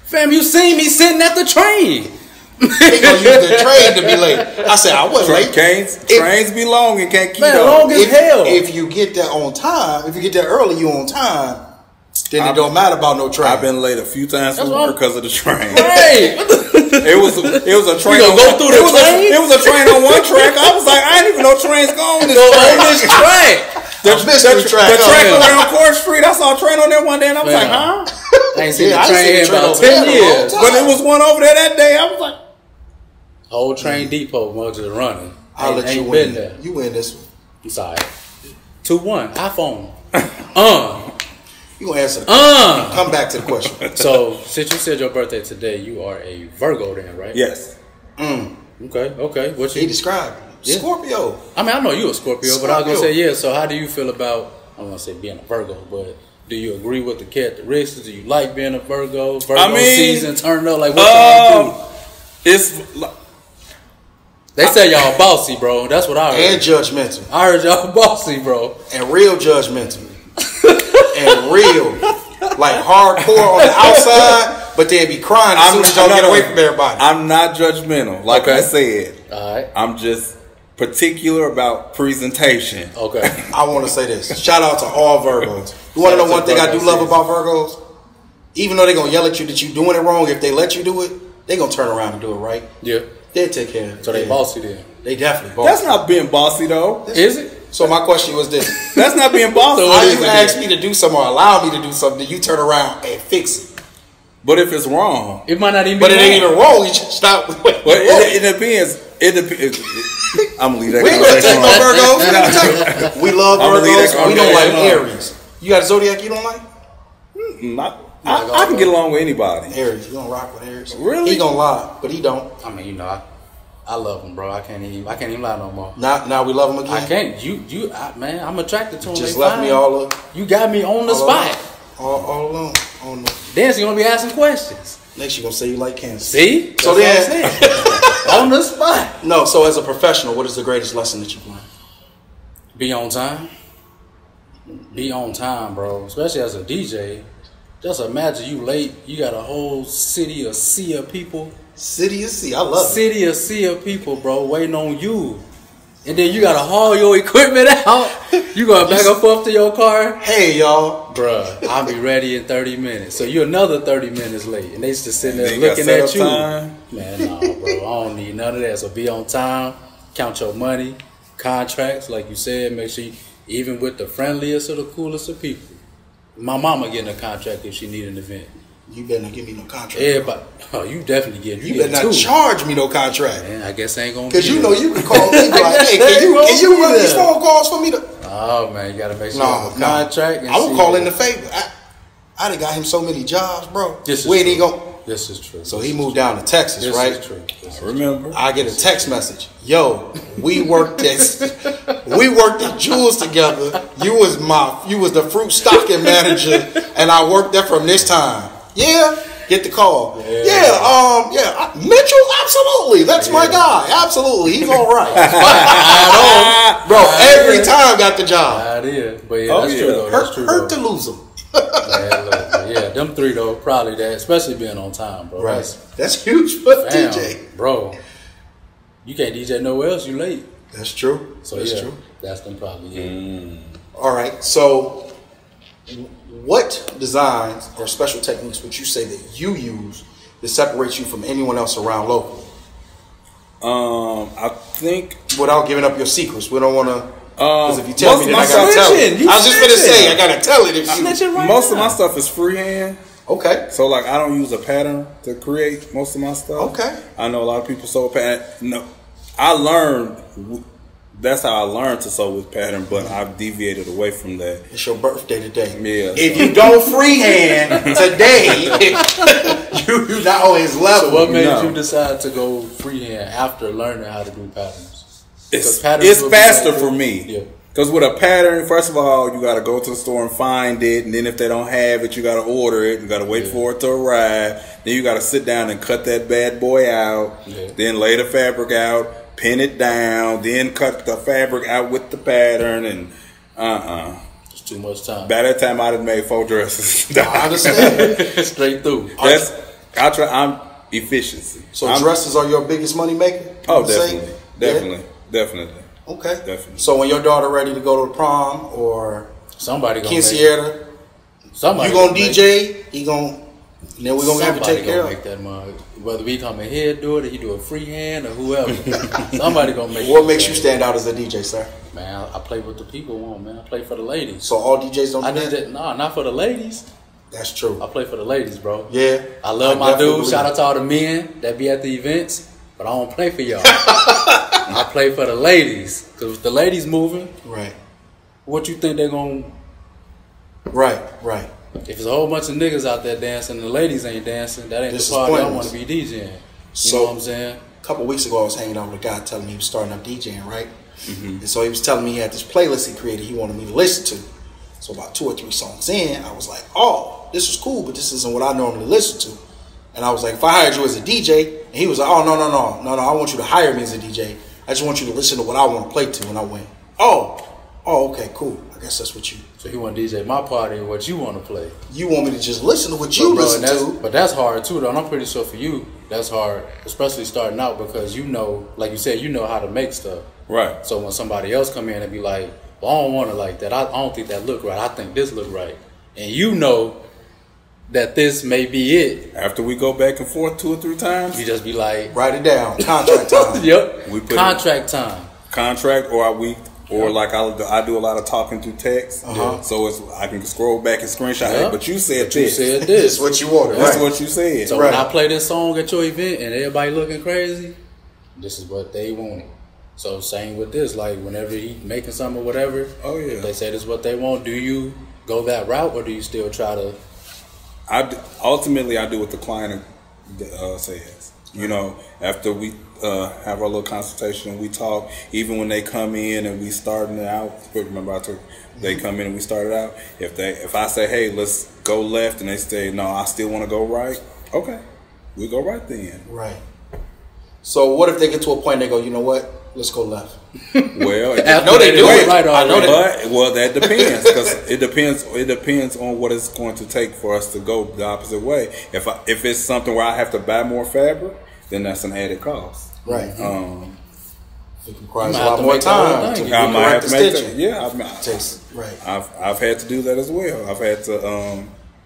Fam, you seen me sitting at the train. They gonna use the train to be late. I said I wasn't late. Trains be long and can't keep up. Long as hell. If you get there on time, if you get there early, you on time. Then it don't matter about no train. I've been late a few times for work because of the train. Hey, it was a train. You gonna go through the train? It was a train on one track. I was like, I didn't even know trains go on this track. The track around Court Street. I saw a train on there one day, and I was like, huh? I ain't seen the train in about 10 years. But it was one over there that day. I was like, whole train depot was just running. I'll let you win. There. You win this one. I'm sorry. 2-1 iPhone. You gonna answer the question. Come back to the question. So, since you said your birthday today, you are a Virgo then, right? Yes. Okay. What you? He described Scorpio. I mean, I know you a Scorpio, but I was gonna say So, how do you feel about? I don't want to say being a Virgo, but do you agree with the characteristics? Do you like being a Virgo? Season turned up. Like what y'all do? It's. They say y'all bossy, bro. That's what I heard. And judgmental. I heard y'all bossy, bro. And real judgmental. And real, like hardcore on the outside, but they'd be crying as soon as y'all get away from everybody. I'm not judgmental. Like I said, all right. I'm just particular about presentation. Okay. I want to say this. Shout out to all Virgos. You want to know one thing I do love about Virgos? Even though they're going to yell at you that you're doing it wrong, if they let you do it, they're going to turn around and do it right. Yeah. They'll take care of it. So they bossy then. They definitely bossy. That's not being bossy, though. Is it? So my question was this. That's not being bossy. How you ask me to do something or allow me to do something, you turn around and fix it. But if it's wrong. It might not even be wrong. But it ain't even wrong. You just stop. It depends. It depends. I'm going to leave that. We ain't going to take no Virgos. We love Virgos. We don't like Aries. You got a zodiac you don't like? I can get along with anybody. Aries. You don't rock with Aries? Really? He gonna lie, but he don't. I mean, I love him, bro. I can't even lie no more. Now we love him again. I can't. Man, I'm attracted to him. Just left me all up. You got me on the spot. All alone. Then you gonna be asking questions. Next you gonna say you like Cancer. See? So then on the spot. No. So as a professional, what is the greatest lesson that you've learned? Be on time. Be on time, bro. Especially as a DJ. Just imagine you late. You got a whole city, a sea of people. City of sea, I love it. City of sea of people, bro, waiting on you. And then you gotta haul your equipment out. You gotta back up to your car. Hey, y'all. Bruh, I'll be ready in 30 minutes. So you're another 30 minutes late. And they just sitting there looking at you. Time. Man, no, bro. I don't need none of that. So be on time. Count your money. Contracts, like you said. Make sure you, even with the friendliest or the coolest of people. My mama getting a contract if she need an event. You better not give me no contract. Everybody, you definitely get. You better not charge me no contract. Man, I guess I ain't gonna. Because you know you can call me like, hey, can you run these phone calls for me? Oh man, you gotta make sure you have a contract. I will call in the favor. I done got him so many jobs, bro. This is true. So he moved down to Texas, right? This is true. Remember, I get a text message. Yo, we worked at Jewels together. You was the fruit stocking manager, and I worked there from this time. Yeah, get the call. Mitchell, absolutely. That's my guy. Absolutely, he's all right. Bro, every time got the job. I did, but that's true though. That's true. Hurt to lose him. Them three though, probably that, especially being on time, bro. Right, that's huge for DJ, bro. You can't DJ nowhere else. You late. That's true. So that's true. That's them probably. All right. So, what designs or special techniques would you say that you use that separates you from anyone else around locally? I think without giving up your secrets, we don't want to. Because if you tell me, then I gotta tell it. I was just gonna say I gotta tell it. Most of my stuff is freehand. Okay. So like I don't use a pattern to create most of my stuff. Okay. I know a lot of people sew pattern. No, I learned. That's how I learned to sew with pattern, but I've deviated away from that. It's your birthday today. Yeah. If you don't freehand today, you not on his level. So what made you decide to go freehand after learning how to do patterns? It's faster for me. Yeah. Because with a pattern, first of all, you got to go to the store and find it. And then if they don't have it, you got to order it. You got to wait for it to arrive. Then you got to sit down and cut that bad boy out. Yeah. Then lay the fabric out, pin it down, then cut the fabric out with the pattern. And it's too much time. By that time, I'd have made 4 dresses. I understand. Straight through. I'm efficiency. So dresses are your biggest money maker? Oh, definitely. Definitely. Okay. Definitely. So when your daughter ready to go to prom or somebody gonna quinceañera, you gonna DJ, he gonna, and then we're gonna have to take care of make that mug. Whether we come in here do it or he do it freehand or whoever. Somebody gonna make What makes you stand out as a DJ, sir? Man, I play what the people want, man. I play for the ladies. So all DJs don't do that? No, not for the ladies. That's true. I play for the ladies, bro. Yeah. I love my dudes. Shout out to all the men that be at the events. But I don't play for y'all. I play for the ladies. Because if the ladies moving, right? What you think they're going to... Right. If there's a whole bunch of niggas out there dancing and the ladies ain't dancing, that ain't the party I want to be DJing. You know what I'm saying? A couple weeks ago, I was hanging out with a guy telling me he was starting up DJing, right? And so he was telling me he had this playlist he created he wanted me to listen to. So about 2 or 3 songs in, I was like, oh, this is cool, but this isn't what I normally listen to. And I was like, if I hired you as a DJ, and he was like, oh, no, I want you to hire me as a DJ. I just want you to listen to what I want to play to. And I went, oh, Oh, okay, cool. I guess that's what you. So he want to DJ my party. What you want to play? You want me to just listen to what you listen to? But that's hard too, though. And I'm pretty sure for you, that's hard, especially starting out because you know, like you said, you know how to make stuff. Right. So when somebody else come in and be like, "Well, I don't want it like that. I don't think that look right. I think this look right," and you know that this may be it. After we go back and forth 2 or 3 times, you just be like, write it down. Contract time. Yep. We put contract time. Contract, or like I do a lot of talking through text, so I can scroll back and screenshot it. But you said this. You said this. This is what you wanted. That's what you said. So when I play this song at your event and everybody looking crazy, this is what they wanted. So same with this. Like whenever he making something or whatever, they say this is what they want. Do you go that route or do you still try to? Ultimately, I do what the client says. You know, after we have our little consultation, we talk. Even when they come in and we starting it out, remember they come in and we started out. If I say, hey, let's go left, and they say, no, I still want to go right. Okay, we go right then. Right. So what if they get to a point and they go, you know what? Let's go left. Well, no, they do it. Right, I know that depends because it depends on what it's going to take for us to go the opposite way. If it's something where I have to buy more fabric, then that's an added cost. Right. It requires a lot more time. I might have to make that. Yeah, right. I've had to do that as well. I've had to.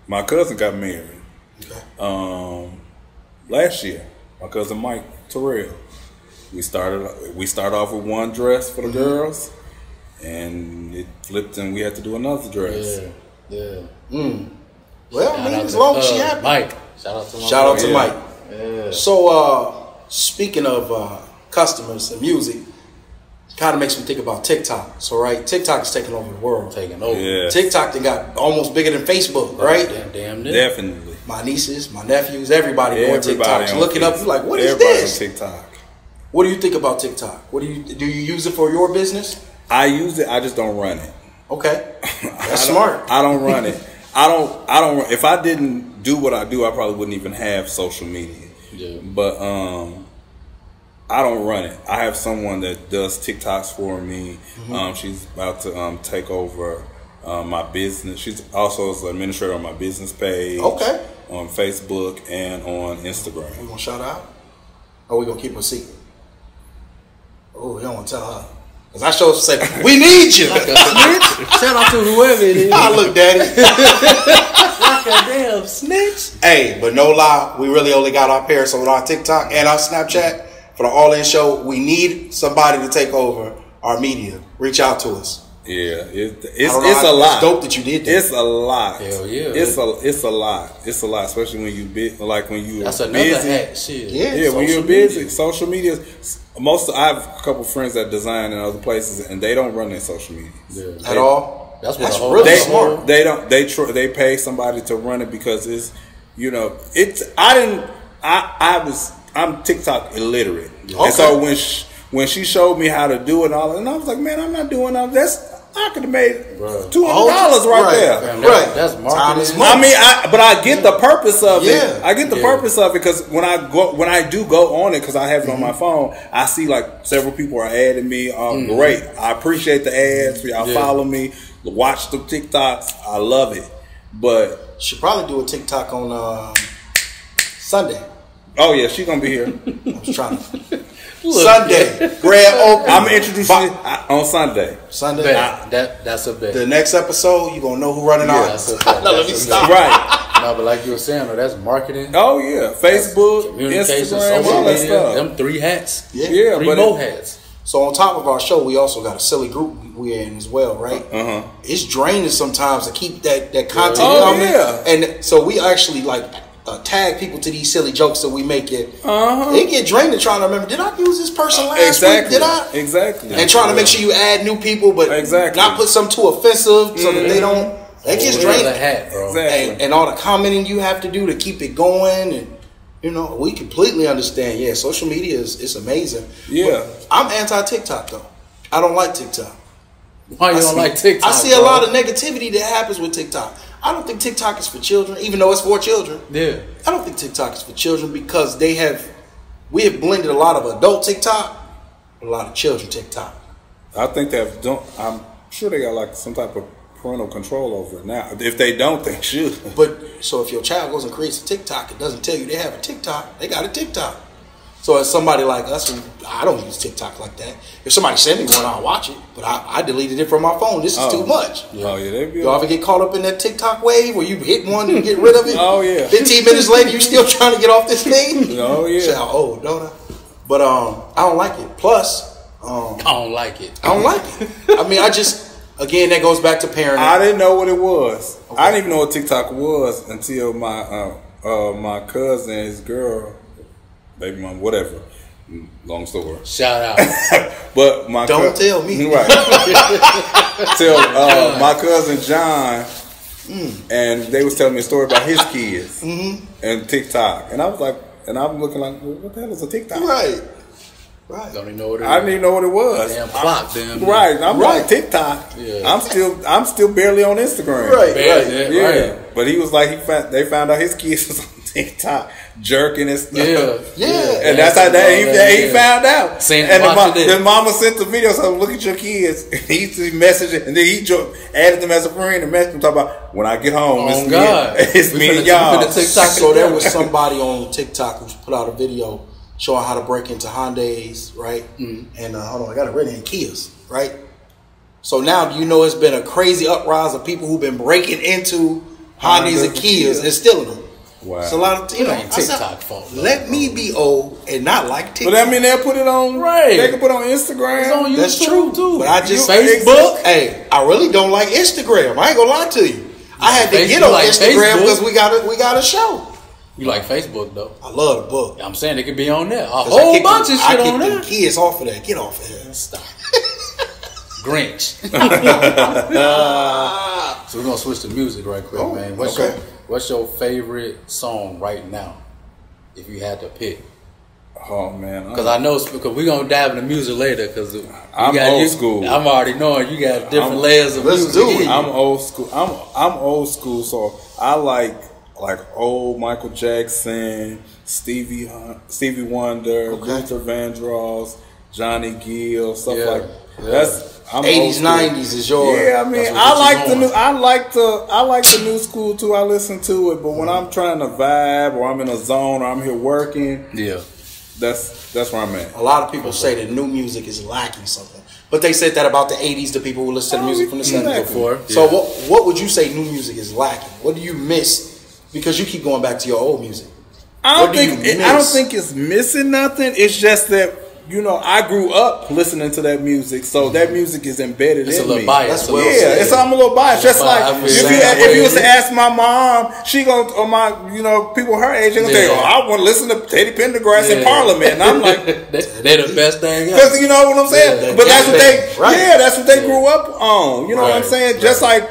My cousin got married. Okay. Last year, my cousin Mike Terrell. We started off with one dress for the girls, and it flipped, and we had to do another dress. Yeah. Well, I mean, as long as she happy. Mike. Shout out to Mike. Yeah. So, speaking of customers and music, kind of makes me think about TikTok. So, right, TikTok is taking over the world. Yeah. TikTok, they got almost bigger than Facebook, right? Damn near. Definitely. My nieces, my nephews, everybody on TikTok. So look it up. You're like, what is this? On TikTok. What do you think about TikTok? Do you use it for your business? I use it. I just don't run it. Okay, that's smart. I don't run it. I don't. If I didn't do what I do, I probably wouldn't even have social media. Yeah. But I don't run it. I have someone that does TikToks for me. She's about to take over my business. She's also an administrator on my business page. Okay. On Facebook and on Instagram. We gonna shout out, or we gonna keep a secret? Oh, you don't want to tell her. Because I show up and say, we need you. Like a snitch? Shout out to whoever it is. I look, daddy. Like a damn snitch. Hey, but no lie, we really only got our parents on our TikTok and our Snapchat for the All In Show. We need somebody to take over our media. Reach out to us. Yeah, it's a lot. It's dope that you did that. It's a lot. Hell yeah. It's a lot. It's a lot, especially when you That's another busy. hat. Shit. Yeah, when you're busy, social media. I have a couple friends that design in other places, and they don't run their social media at all. That's really smart. They don't. They pay somebody to run it because it's, you know, it's. I'm TikTok illiterate, and so when she showed me how to do it and all, and I was like, man, I'm not doing all that. I could have made $200 right there. Right. That's marketing. I mean, but I get the purpose of it. I get the purpose of it because when I do go on it, because I have it on my phone, I see like several people are adding me. Great. I appreciate the ads. Y'all follow me. Watch the TikToks. I love it. But she'll probably do a TikTok on Sunday. Oh yeah, she's gonna be here. I was trying to. Sunday, grand opening. I'm introducing on Sunday. That's a bet. The next episode, you're going to know who running on. Let me stop. Right. No, but like you were saying, that's marketing. Oh, yeah. Facebook, Instagram, all that stuff. Them 3 hats. Yeah. 3 more hats. So on top of our show, we also got a silly group we're in as well, right? It's draining sometimes to keep that content coming. Yeah. And so we actually tag people to these silly jokes that we make it. It get draining trying to remember, did I use this person last week? Did I? Exactly. And trying to make sure you add new people, but not put something too offensive so that they don't. That gets draining. Hat, bro. Exactly. And all the commenting you have to do to keep it going, and you know, we completely understand. Yeah, social media is amazing. Yeah. But I'm anti TikTok though. I don't like TikTok. Why you don't like TikTok? I see a lot of negativity that happens with TikTok. I don't think TikTok is for children, even though it's for children. Yeah. I don't think TikTok is for children because we have blended a lot of adult TikTok with a lot of children TikTok. I think that sure they got like some type of parental control over it now. If they don't, they should. But so if your child goes and creates a TikTok, it doesn't tell you they have a TikTok. They got a TikTok. So as somebody like us, I don't use TikTok like that. If somebody send me one, I'll watch it. But I deleted it from my phone. This is too much. Oh yeah, they be. Y'all ever get caught up in that TikTok wave where you hit one and get rid of it? Oh yeah. 15 minutes later, you still trying to get off this thing? Oh yeah. So, oh, don't I? But I don't like it. Plus, I don't like it. I don't like it. I mean, again, that goes back to parenting. I didn't know what it was. Okay. I didn't even know what TikTok was until my cousin, his girl, baby mom, whatever. Long story. Shout out. But my don't tell me. Right. Tell my cousin John, and they was telling me a story about his kids and TikTok, and I was like, and I'm looking like, well, what the hell is a TikTok? Right. Don't even know what it is. I didn't even know what it was. Damn clock, damn. Right. I'm like TikTok. Yeah. I'm still barely on Instagram. Right. Yeah. But he was like, they found out his kids was on TikTok jerking and stuff. Yeah. And that's how he found out. And his mama sent the video, so look at your kids. He used to message it, and then he added them as a friend and messaged him talking about, when I get home, it's me and y'all. So there was somebody on TikTok who put out a video showing how to break into Hyundais, right? And hold on, I got it written in Kias, right? So now do you know it's been a crazy uprise of people who've been breaking into Hyundais and Kias and stealing them. Wow. It's a lot of TikTok fault. Let me be old and not like TikTok. But I mean, they'll put it on. Right. They can put it on Instagram. It's on YouTube. That's true too. But I just Facebook. Hey, I really don't like Instagram. I ain't gonna lie to you. I had to get on Instagram because we got a show. You like Facebook though? I love the book. I'm saying it could be on there. A whole bunch of shit on there. I kicked the kids off of that. Get off of there. Stop. Grinch. So we're gonna switch to music right quick, man. What's your favorite song right now, if you had to pick? Oh man, because I know because we're gonna dive into music later. Because I'm old school. I'm already knowing you got different layers of music. I'm old school. I'm old school, so I like old Michael Jackson, Stevie Wonder, Luther Vandross, Johnny Gill, stuff like that. I'm 80s, 90s is yours. Yeah, I mean, I like the new school too. I listen to it, but when I'm trying to vibe or I'm in a zone or I'm here working, that's where I'm at. A lot of people say that new music is lacking something, but they said that about the 80s. The people who listen to music from the 70s before. So what would you say new music is lacking? What do you miss? Because you keep going back to your old music. I don't think it's missing nothing. It's just that, you know, I grew up listening to that music, so that music is embedded in me. It's a little biased. I'm a little biased. Just like if you was to ask my mom, she gonna, or my, you know, people her age, they gonna say, "Oh, I want to listen to Teddy Pendergrass in Parliament," and I'm like, "They're the best thing." Because you know what I'm saying. But that's what that's what they grew up on. You know what I'm saying? Just like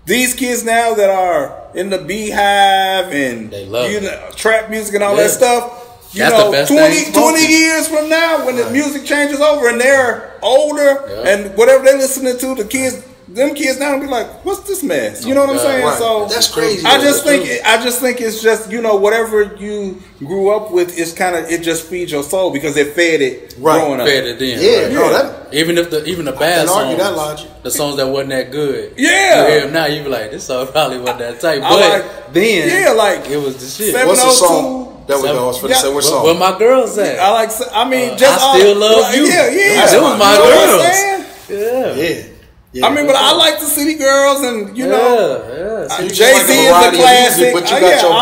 these kids now that are in the Beehive and they love trap music and all that stuff. You That's know, the best 20 years from now, when the music changes over and they're older and whatever they're listening to, them kids now will be like, "What's this mess?" You know what I'm saying? Right. So that's crazy. I just think it's just, you know, whatever you grew up with is it just feeds your soul because it fed it growing up. Fed it in. Even the bad songs, the songs that wasn't that good. You hear them now, you be like, this song probably wasn't that tight, but then it was the shit. What's the song? That was I was for the say what song? Where my girls at? I mean, just I still love you. That was my girls. I mean, but I like the City Girls, and you know, so Jay-Z is a classic. But you got your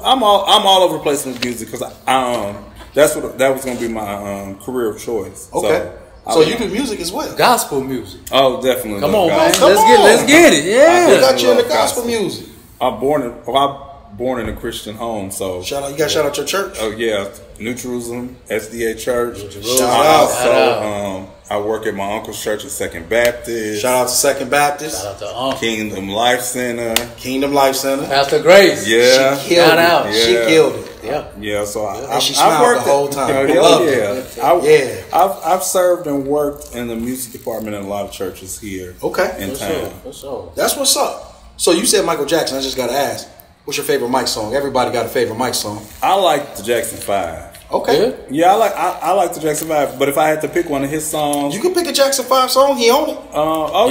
I'm all over the place with music because that was going to be my career of choice. Okay, so you do music as well, gospel music. Oh, definitely. Come on, man. Let's get it. Yeah, we got you in the gospel music. I'm born in a Christian home, so you got to shout out your church. Oh yeah, New Jerusalem SDA Church. Shout out. I work at my uncle's church at Second Baptist. Shout out to Second Baptist. Shout out to Uncle. Kingdom Life Center. Pastor Grace. Yeah, she killed it. She killed it. Yeah. So I worked the whole time. I've served and worked in the music department in a lot of churches here. In town. Sure. That's what's up. So you said Michael Jackson. I just got to ask, what's your favorite Mike song? Everybody got a favorite Mike song. I like the Jackson 5. Okay. Yeah, I like the Jackson 5, but if I had to pick one of his songs, you can pick a Jackson 5 song. He own it.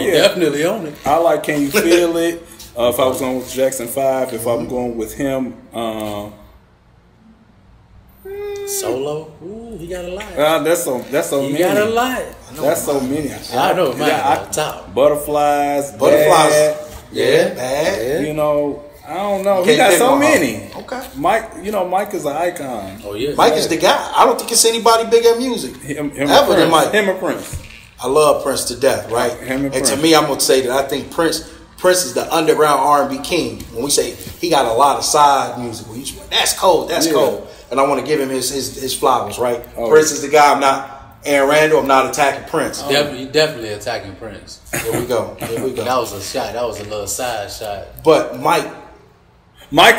He definitely own it. I like "Can You Feel It." If I was going with Jackson 5, if I'm going with him, Solo. Ooh, he got a lot. That's so many. He got a lot. That's so many. I know mine. Top. Butterflies. Butterflies. Bad. Yeah. Bad. You know. I don't know. He got so many. Okay. Mike is an icon. Oh yeah. Mike is the guy. I don't think it's anybody big at music. Him ever than Mike. Him or Prince. I love Prince to death, right? Him and Prince. To me, I'm gonna say that I think Prince is the underground R&B king. When we say he got a lot of side music, that's cold. That's cold. And I want to give him his flowers, right? Oh, Prince is the guy. I'm not Aaron Randall. I'm not attacking Prince. Definitely attacking Prince. Here we go. That was a shot. That was a little side shot. But Mike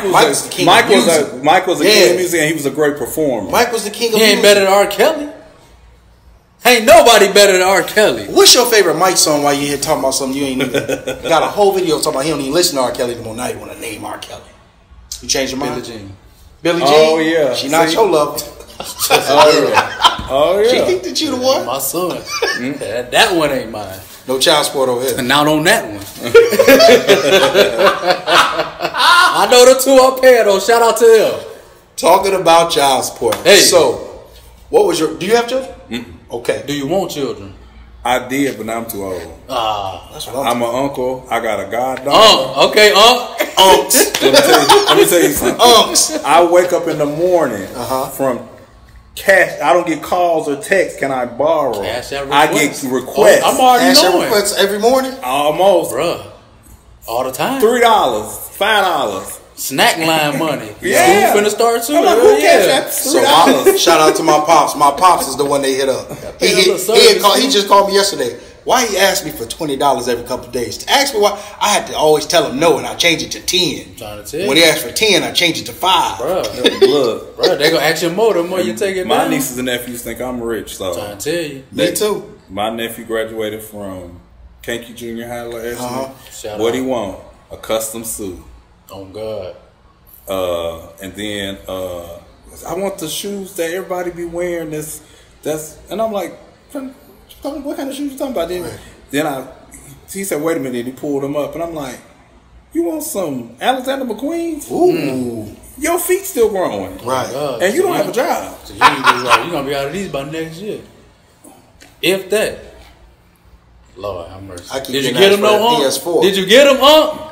was the king of music. Mike was the king of music, and he was a great performer. Mike was the king of music. He ain't better than R. Kelly. Ain't nobody better than R. Kelly. What's your favorite Mike song while you here talking about something you ain't even got a whole video talking about he don't even listen to R. Kelly anymore. Now you want to name R. Kelly. You changed your mind? Billie Jean. Oh, yeah. She not your love. Oh, yeah. She think that you the one? My son. That one ain't mine. No child support over here. Not on that one. I know the two up here, though. Shout out to them. Talking about child support. Hey. So, what was do you have children? Okay. Do you want children? I did, but now I'm too old. That's what I'm an uncle. I got a goddaughter. Okay, Unks. Let me tell you something. Unks. I wake up in the morning from cash. I don't get calls or texts. Can I borrow? Cash out I get requests. I'm already cash knowing. Requests every morning? Almost. Bruh. All the time. $3, $5. Snack line money. Yeah. School finna start too. I'm like, who cash So shout out to my pops. My pops is the one they hit up. He just called me yesterday. Why he asked me for $20 every couple of days? To ask me why, I had to always tell him no, and I change it to 10. I'm trying to tell you. When he asked for 10, I change it to 5. Look, bro, they gonna ask you more the more you take it. My nieces and nephews think I'm rich, so I'm trying to tell you. Me too. My nephew graduated from Kankakee Junior High last year. What he want? A custom suit. Oh God. And then I want the shoes that everybody be wearing. And I'm like, what kind of shoes you talking about? Then he said, wait a minute. He pulled them up, and I'm like, you want some Alexander McQueen's? Ooh. Your feet still growing, right? And you don't have a job. So you're gonna be out of these by next year, if that. Lord have mercy. Did you get them PS4? Did you get them up?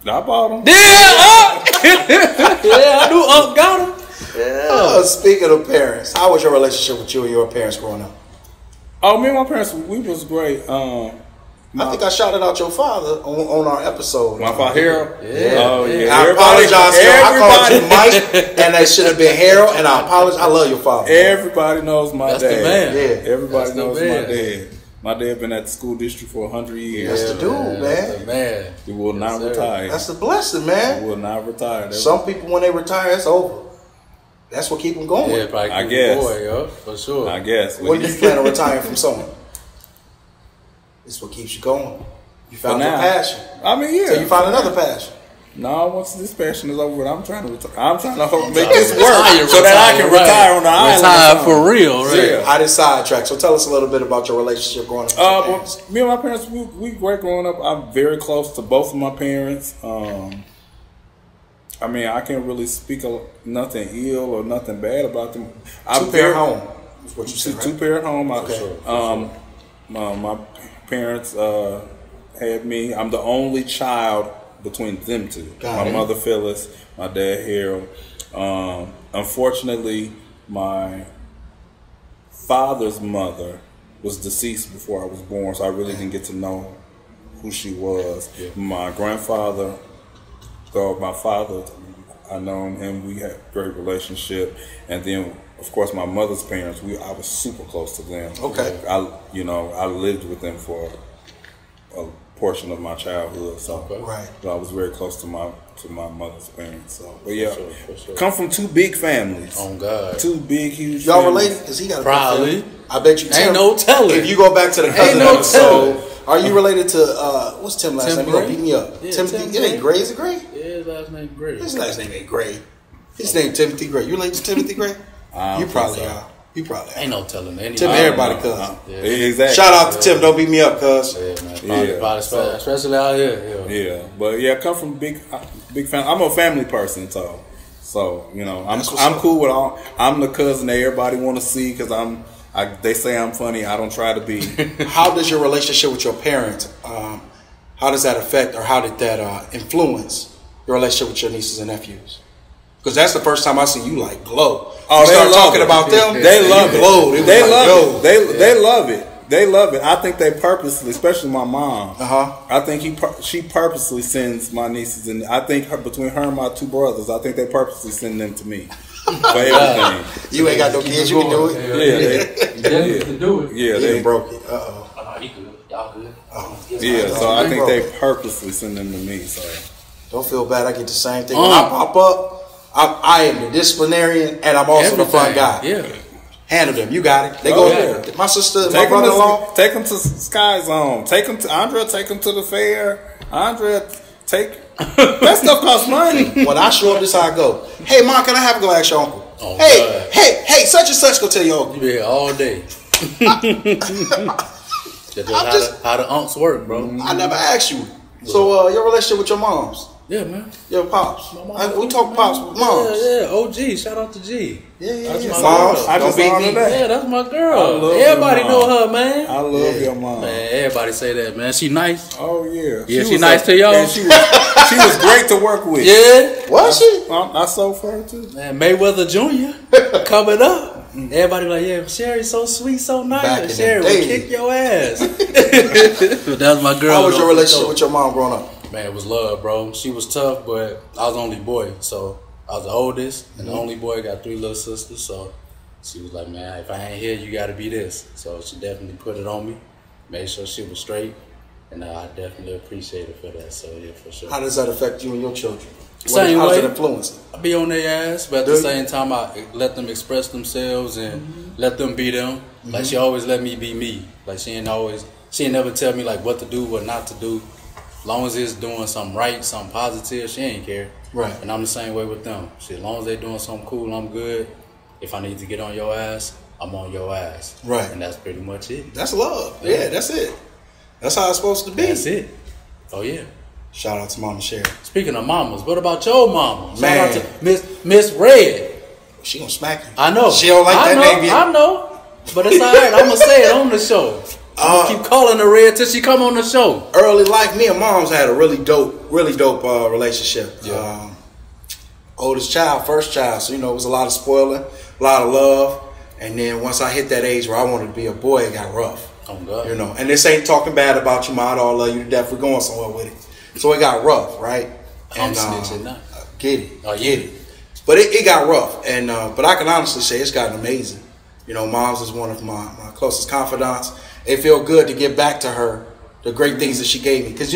I bought them. Yeah, yeah, I knew got them. Yeah. Speaking of parents, how was your relationship with you and your parents growing up? Oh, me and my parents, we was great. I think I shouted out your father on our episode. My father, Harold? Yeah. Oh, yeah. I apologize, I called you Mike, and that should have been Harold, and I apologize. I love your father. Everybody knows my That's dad. The man. Yeah. Everybody knows my dad. My dad been at the school district for 100 years. That's the dude, man. That's the man. He will not retire. That's the blessing, man. He will not retire. Some people, when they retire, it's over. That's what keep them going. Yeah, probably I guess. Boy, for sure. I guess. When do you plan on retiring from someone? It's what keeps you going. You found your passion. I mean, yeah. So you find another passion. No, once this passion is over, I'm trying to retire. I'm trying to make this work so that I can retire on the island. Retire for real, right? Yeah. I did sidetrack. So tell us a little bit about your relationship growing up with your parents. Me and my parents, we great growing up. I'm very close to both of my parents. I mean, I can't really speak nothing ill or nothing bad about them. Two-parent home is what you said, right? Two-parent home. Okay. My parents had me. I'm the only child between them two. My mother Phyllis, my dad Harold. Unfortunately, my father's mother was deceased before I was born, so I really didn't get to know who she was. Yeah. My grandfather, though my father, I known him, we had a great relationship, and then of course my mother's parents, I was super close to them. Okay. I lived with them for a portion of my childhood, so I was very close to my mother's parents. So, but yeah, for sure. Come from two big families. Oh God, two big, huge. Y'all families. related? Because he got a probably. I bet you. Tim, ain't no telling. If you go back to the cousin episode, are you related to what's Tim's last name? You're gonna beat me up. Yeah, Timothy. It ain't Gray. Is it Gray? Yeah, his last name Gray. His last name ain't Gray. His name Timothy Gray. You related to Timothy Gray? You probably are. You probably ain't no telling anybody. Tim, everybody, cuz. Exactly. Shout out to Tim. Don't beat me up, cuz. Yeah, man. Especially out here. Yeah, but I come from big family. I'm a family person, so you know, I'm cool with all. I'm the cousin that everybody want to see because they say I'm funny. I don't try to be. How does your relationship with your parents? How does that affect, or how did that influence your relationship with your nieces and nephews? Because that's the first time I see you like glow. Oh, you start talking about them. They love it. They love it. They love it. They love it. I think they purposely, especially my mom. I think she purposely sends my nieces, and I think between her and my two brothers, I think they purposely send them to me for everything. You ain't got no kids, you can do it. They can do it. Yeah, they broke it. Y'all good. Yeah, so I think they purposely send them to me. So don't feel bad. I get the same thing when I pop up. I am the disciplinarian, and I'm also the fun guy. Yeah. Handle them. You got it. They go there. My sister, my brother-in-law. Take them to Sky Zone. Take them to Andrae. Take them to the fair. Andrae, that stuff costs money. When I show up, this how I go. Hey, Mom, can I have a go ask your uncle? Oh, hey, such and such, go tell your uncle. You be here all day. How the unks work, bro. I never asked you. So, your relationship with your moms? Yeah, man. Your pops. We talk pops with moms. Yeah. OG. Shout out to G. Yeah. That's my moms. I don't beat me. Yeah, that's my girl. Everybody know her, man. I love your mom. Man, everybody say that, man. She nice. Oh yeah. Yeah, she nice to y'all. She was great to work with. Yeah. Was she? I sold for her too. Man, Mayweather Jr. coming up. Everybody like, yeah, Sherry's so sweet, so nice. Sherry will kick your ass. But that was my girl. How was your relationship with your mom growing up? Man, it was love, bro. She was tough, but I was the only boy. So I was the oldest and the only boy. Got 3 little sisters. So she was like, man, if I ain't here, you got to be this. So she definitely put it on me. Made sure she was straight. And I definitely appreciate her for that. So yeah, for sure. How does that affect you and your children? Same how way. does it influence it? I be on their ass, but at the same time, I let them express themselves and let them be them. Like she always let me be me. Like she ain't never tell me like what to do, what not to do. As long as it's doing something right, something positive, she ain't care. Right. And I'm the same way with them. Shit, as long as they doing something cool, I'm good. If I need to get on your ass, I'm on your ass. Right. And that's pretty much it. That's love. Yeah, that's it. That's how it's supposed to be. That's it. Oh yeah. Shout out to Mama Sherry. Speaking of mamas, what about your mama? Man. Shout out to Miss Red. She gonna smack you. I know. She don't like that name yet. I know. But it's all right. I'm gonna say it on the show. Keep calling her Red till she come on the show. Early life, me and Moms had a really dope relationship. Yeah. Oldest child, first child, so it was a lot of spoiling, a lot of love. And then once I hit that age where I wanted to be a boy, it got rough. Oh God. And this ain't talking bad about you, Ma. I don't love you to death. We're going somewhere with it. So it got rough, right? I'm snitching now. Get it. Get it. But it got rough. And but I can honestly say it's gotten amazing. Moms is one of my closest confidants. It feel good to give back to her the great things that she gave me. Because,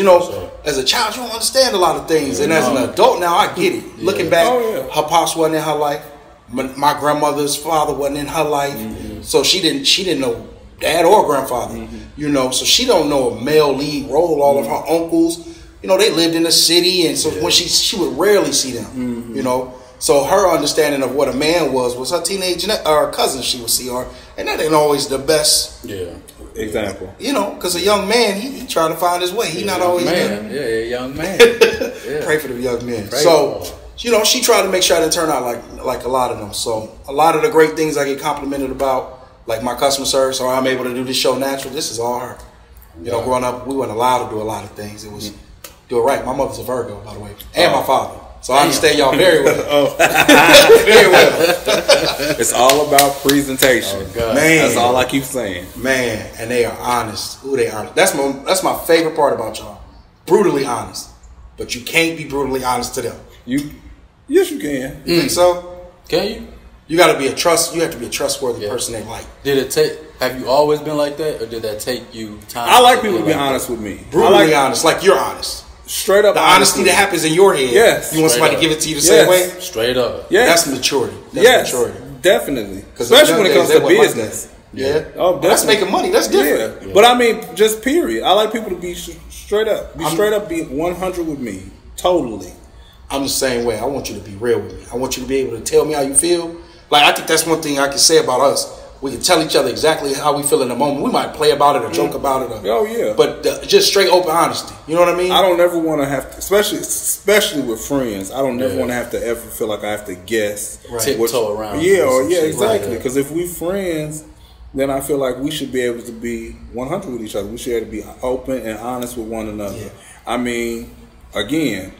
as a child, you don't understand a lot of things. And as an adult now, I get it. Yeah. Looking back, her pops wasn't in her life. My grandmother's father wasn't in her life. Mm-hmm. So she didn't know dad or grandfather. Mm-hmm. So she don't know a male lead role. All of her uncles, they lived in the city. And so when she would rarely see them, So her understanding of what a man was her teenage or cousin she would see her. And that ain't always the best. Yeah. Example. Because a young man, he trying to find his way. He not always man. Yeah, a young man. Yeah. Pray for the young men. So, she tried to make sure I didn't turn out like a lot of them. So, a lot of the great things I get complimented about, like my customer service, or I'm able to do this show natural, this is all her. Growing up, we weren't allowed to do a lot of things. It was do it right. My mother's a Virgo, by the way, and my father. So I understand y'all very well. Very well. It's all about presentation. Oh, God. Man. That's all I keep saying. Man, and they are honest. Ooh, they are. That's my favorite part about y'all. Brutally honest. But you can't be brutally honest to them. Yes, you can. You think so? Can you? You have to be a trustworthy person they like. Have you always been like that, or did that take you time? I like people to be honest with me. Brutally honest, like you're honest. Straight up. The honesty that happens in your head. Yes. You want somebody to give it to you the same way? Straight up. Yes. That's maturity. That's maturity. Definitely. Especially when it comes to business. Yeah. Oh, that's making money. That's different. Yeah. But I mean, just period. I like people to be straight up. Be 100 with me. Totally. I'm the same way. I want you to be real with me. I want you to be able to tell me how you feel. Like, I think that's one thing I can say about us. We can tell each other exactly how we feel in the moment. We might play about it or joke about it. But just straight open honesty. You know what I mean? I don't ever want to have to, especially with friends, I don't never want to have to ever feel like I have to guess. Tiptoe around. Exactly. Because if we friends, then I feel like we should be able to be 100 with each other. We should be able to be open and honest with one another. Yeah. I mean, again,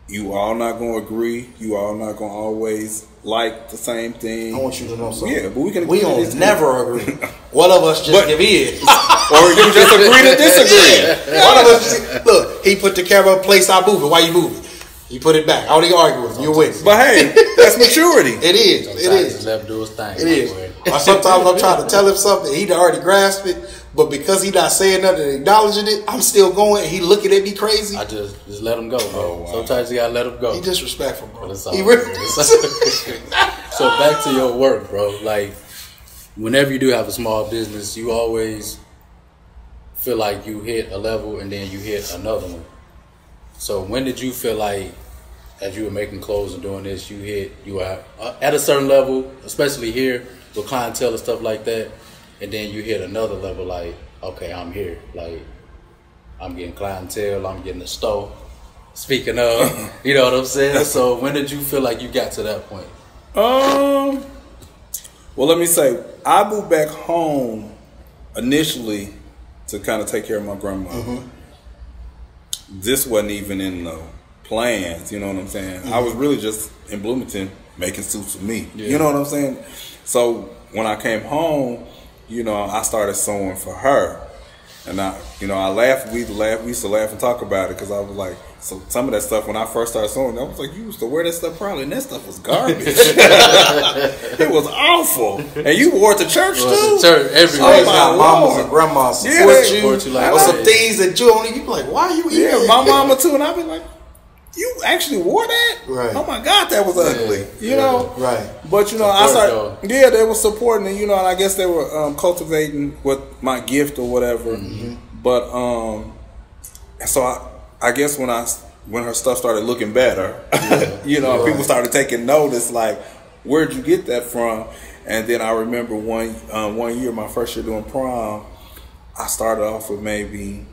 you all not going to agree. You all not going to always like the same thing. I want you to know something. Yeah, but we can. We don't never agree. One of us just give in, or you just agree to disagree. One of us just look. He put the camera in place. I move it. Why you move it? He put it back. I don't even argue with him. You're with. But hey, that's maturity. It is. It is. Just let him do his thing. It is. Or sometimes I'm trying to tell him something. He already grasped it. But because he not saying nothing and acknowledging it, I'm still going. And he looking at me crazy. I just let him go, bro. Oh, wow. Sometimes you gotta let him go. He disrespectful, bro. He really. So back to your work, bro. Like, whenever you do have a small business, you always feel like you hit a level and then you hit another one. So when did you feel like, as you were making clothes and doing this, you were at a certain level, especially here with clientele and stuff like that, and then you hit another level, like, okay, I'm here. Like, I'm getting clientele, I'm getting a store. Speaking of, you know what I'm saying? So when did you feel like you got to that point? Well, let me say, I moved back home initially to kind of take care of my grandma. Mm-hmm. This wasn't even in the plans, you know what I'm saying? Mm-hmm. I was really just in Bloomington making suits for me. Yeah. You know what I'm saying? So when I came home, you know, I started sewing for her. And I laughed. We used to laugh and talk about it because I was like, so some of that stuff when I first started sewing, I was like, you used to wear that stuff probably, and that stuff was garbage. It was awful. And you wore it to church too. Church everywhere. My mamas and grandmas support you like some things that you only. You be like, why are you eating? My mama too, and I be like, you actually wore that? Right. Oh my God, that was ugly. You know? Right. But you know, I started. Yeah, they were supporting, and you know, and I guess they were cultivating what my gift or whatever. Mm-hmm. But so I guess when her stuff started looking better, you know, people started taking notice. Like, where'd you get that from? And then I remember one year, my first year doing prom, I started off with maybe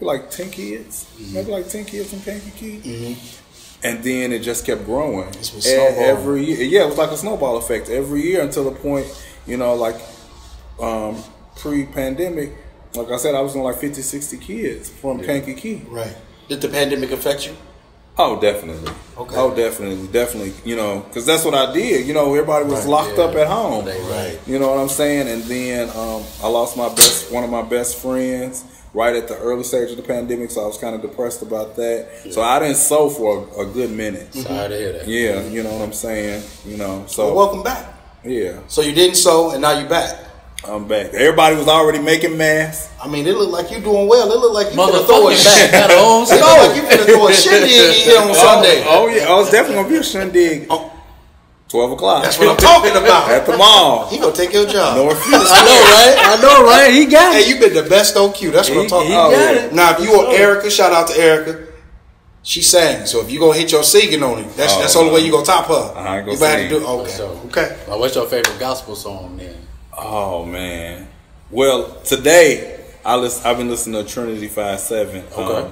like 10 kids, maybe like 10 kids from Kankakee. Mm-hmm. And then it just kept growing. Every year. Yeah, it was like a snowball effect every year until the point, you know, like pre-pandemic, like I said, I was doing like 50, 60 kids from Kankakee. Right. Did the pandemic affect you? Oh, definitely. Okay. Oh, definitely. You know, because that's what I did. You know, everybody was locked up at home. Right. You know what I'm saying? And then I lost one of my best friends right at the early stage of the pandemic, so I was kind of depressed about that. Yeah. So I didn't sew for a good minute. Sorry to hear that. Yeah, you know what I'm saying? You know, so. Well, welcome back. Yeah. So you didn't sew, and now you're back. I'm back. Everybody was already making masks. I mean, it looked like you doing well. It looked like you finna throw a back. Got a home it looked like you finna throw a shindig here on Sunday. Oh yeah, I was definitely gonna be a shindig. 12 o'clock. That's what I'm talking about. At the mall. He gonna take your job. Northfield. I know, right? He got it. Hey, you been the best on cue. That's what I'm talking about. It. Now, if you are Erica, shout out to Erica. She sang. So if you gonna hit your singing on it, that's the only way you gonna top her. I ain't gonna you better do. Okay. Now, what's your favorite gospel song then? Oh man. Well, today I've been listening to Trinity 5-7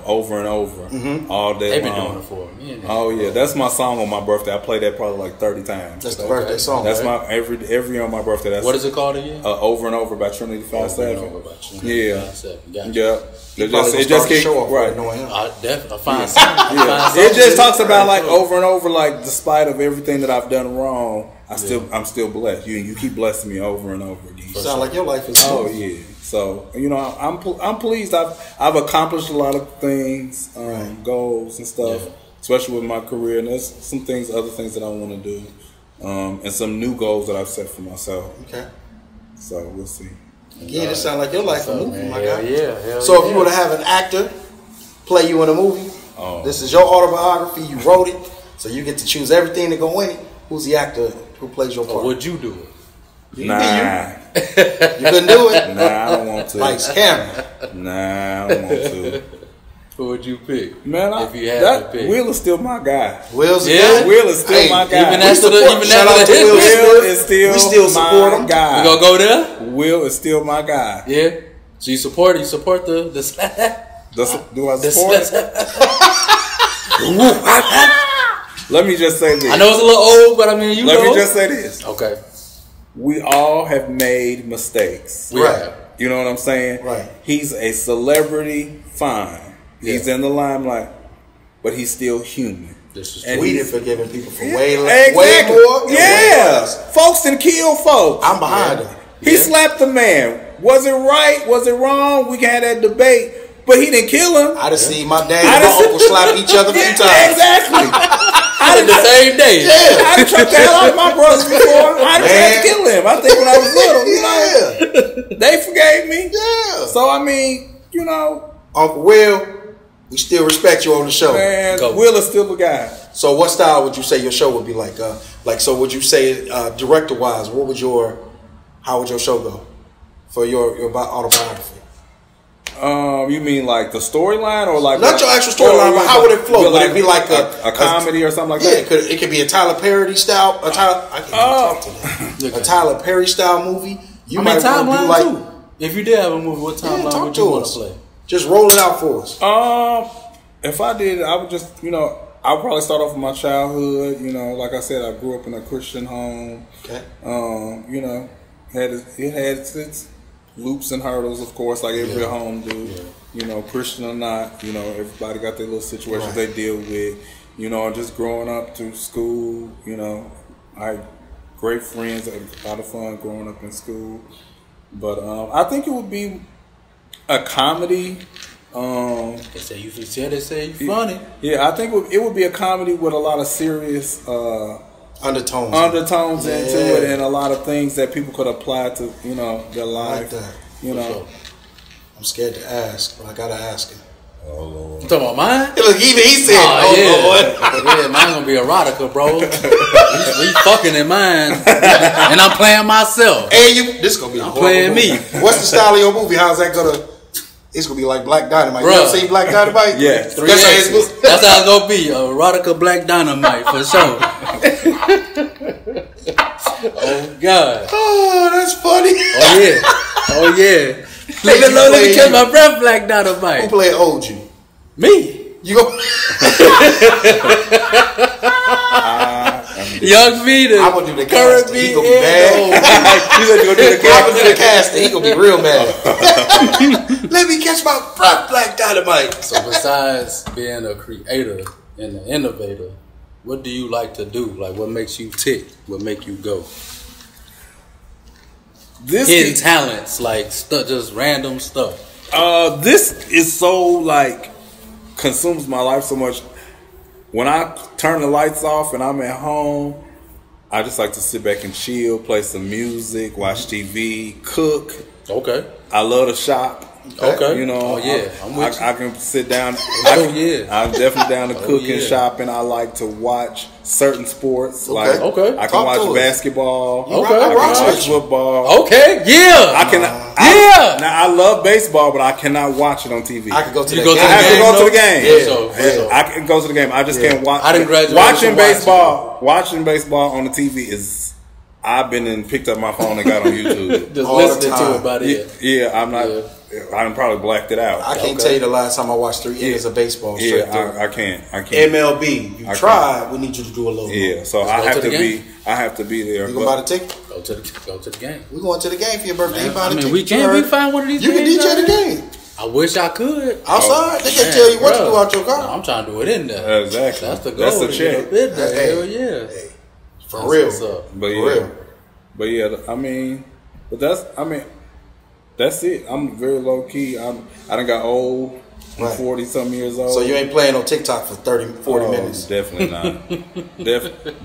over and over all day long. They've been doing it for me. Oh yeah, that's my song on my birthday. I play that probably like 30 times. That's the birthday song. That's my every year on my birthday. That's what is it called again? Over and Over by Trinity 5-7. Yeah. It just keeps right. A fine song. It just talks about like over and over, like despite of everything that I've done wrong, I'm still blessed. You keep blessing me over and over again. Sound like your life is smooth. Oh yeah. So you know, I'm pleased. I've accomplished a lot of things, goals and stuff, especially with my career. And there's some other things that I want to do, and some new goals that I've set for myself. Okay. So we'll see. Again, it sounds like your life a movie, my guy. Yeah. So if you were to have an actor play you in a movie, this is your autobiography. You wrote it, so you get to choose everything to go in it. Who's the actor who plays your part? Would you do it? Nah. You couldn't do it? Nah, I don't want to. Lights, camera. Nah, I don't want to. Who would you pick? Man, if you had to pick? Will is still my guy. Will is still my guy. Even after the Will is still we still support him. Guy. We gonna go there? Will is still my guy. Yeah. So you support the do I support it? Let me just say this. I know it's a little old, but I mean, Let me just say this. Okay. We all have made mistakes. Right. You know what I'm saying? Right. He's a celebrity, fine. Yeah. He's in the limelight, but he's still human. This is and we done forgiven people for way more. Yeah. Folks done kill folks. I'm behind him. He slapped the man. Was it right? Was it wrong? We can have that debate. But he didn't kill him. I done seen my dad and my uncle slap each other a few times. Exactly. In the same day. Yeah. I done chucked the hell out of my brothers before. I done tried to kill him. I think when I was little, they forgave me. Yeah. So, I mean, Uncle Will, we still respect you on the show. Man, Will is still the guy. So what style would you say your show would be like? So would you say director-wise, how would your show go for your autobiography? You mean like the storyline or like not your actual storyline, but how would it flow? Would it be like a comedy or something like that? Yeah, it could be a Tyler Perry style. I can't even talk to that. A Tyler Perry style movie. You might timeline like, too. If you did have a movie, what timeline would you want to play? Just roll it out for us. If I did, I would just I'll probably start off with my childhood. Like I said, I grew up in a Christian home. Okay. It had its loops and hurdles, of course, like every home do. Yeah. Christian or not, everybody got their little situations they deal with. Just growing up through school, I had great friends, I had a lot of fun growing up in school. But I think it would be a comedy. They say you funny. Yeah, I think it would be a comedy with a lot of serious undertones into it, and a lot of things that people could apply to their life. Like that. I'm scared to ask, but I gotta ask him. Oh Lord. You talking about mine? Look, even he said, yeah, mine gonna be erotica, bro. we fucking in mine, and I'm playing myself. And this gonna be playing me. What's the style of your movie? How's that gonna? It's gonna be like Black Dynamite. Bruh. You ever seen Black Dynamite? Yeah. That's how it's gonna be. Erotica Black Dynamite for sure. Oh God. Oh, that's funny. Oh yeah. Let me catch my breath, Black Dynamite. Who played OG? Me. You go. Young me, I'm gonna do the casting. He gonna be mad. You gonna do the casting? I'm gonna do the casting. He gonna be real mad. Let me catch my breath, Black Dynamite. So besides being a creator and an innovator, what do you like to do? Like, what makes you tick? What make you go? Hidden talents, like just random stuff. This is so consumes my life so much. When I turn the lights off and I'm at home, I just like to sit back and chill, play some music, watch TV, cook. Okay. I love to shop. Okay. I'm with you. I can sit down. I'm definitely down to cook and shop, and I like to watch certain sports. I can watch basketball. I can watch football. Okay. Yeah. I can. Now I love baseball, but I cannot watch it on TV. I can go to the game. I have to go to the game. Yeah. I can go to the game. I just can't watch. I didn't graduate. Watching baseball on the TV is. I've been and picked up my phone and got on YouTube. Just listening to it about it. Yeah, I'm not. I probably blacked it out. I can't tell you the last time I watched 3 innings of baseball. I can't. MLB, you tried. We need you to do a little. Yeah, so I have to be. I have to be there. You gonna buy the ticket? Go to the game. We going to the game for your birthday. We can't. We find one of these. You can DJ the game. I wish I could. Outside, they can tell you what to do out your car. No, I'm trying to do it in there. Exactly. That's the goal. That's the check. Hell yeah. Hey, for real. But that's it. I'm very low key. I done got old. I'm 40 some years old. So you ain't playing on TikTok for 40 minutes? Definitely not.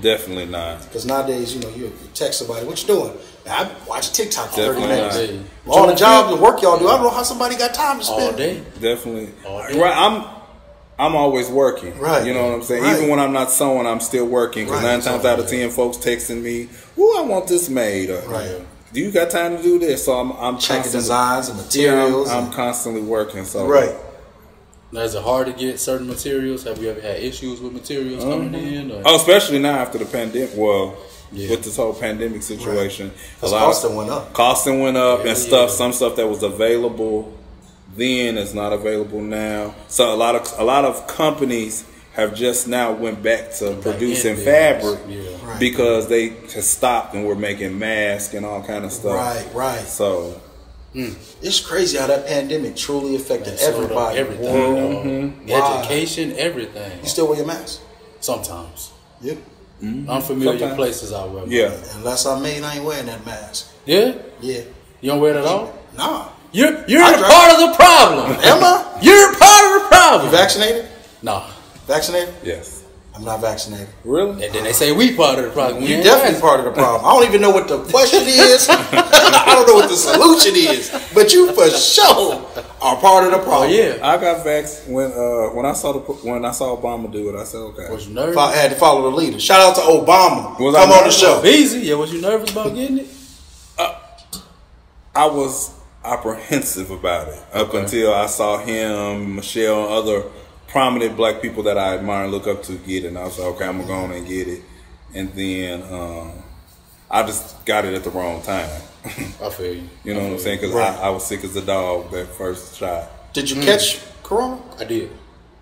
Definitely not. Because nowadays, you text somebody, what you doing? I watch TikTok for 30 minutes. Not. All the jobs and work y'all do, I don't know how somebody got time to spend. All day. Definitely. All day. Right. I'm always working. Right. You know what I'm saying? Right. Even when I'm not sewing, I'm still working. Because 9 times out of 10, folks texting me, "Ooh, I want this made." Do you got time to do this? So I'm checking designs and materials. I'm constantly working. So Now, is it hard to get certain materials? Have you ever had issues with materials coming in? Or? Oh, especially now after the pandemic. Well, with this whole pandemic situation, a lot costing went up. Costing went up and stuff. Some stuff that was available then is not available now. So a lot of companies have just now went back to producing fabric because they just stopped and were making masks and all kind of stuff. Right. So it's crazy how that pandemic truly affected everybody. Everything. Education, everything. You still wear your mask? Sometimes. Yep. Unfamiliar places I wear. Yeah. Unless I ain't wearing that mask. Yeah? Yeah. You don't wear it at all? Nah. You're a part of the problem. Am I? You're a part of the problem. You vaccinated? No. Vaccinated? Yes. I'm not vaccinated. Really? And then they say we part of the problem. You're definitely part of the problem. I don't even know what the question is. I don't know what the solution is. But you for sure are part of the problem. Oh, yeah. I got vaxxed when I saw Obama do it. I said, okay. Was you nervous? I had to follow the leader. Shout out to Obama. Was Come on the show. Easy. Yeah. Was you nervous about getting it? I was apprehensive about it up until I saw him, Michelle, and other prominent black people that I admire and look up to get it. And I was like, okay, I'm going to go on and get it. And then I just got it at the wrong time. I feel you. You know what I'm saying? Because I was sick as a dog that first shot. Did you catch Corona? I did.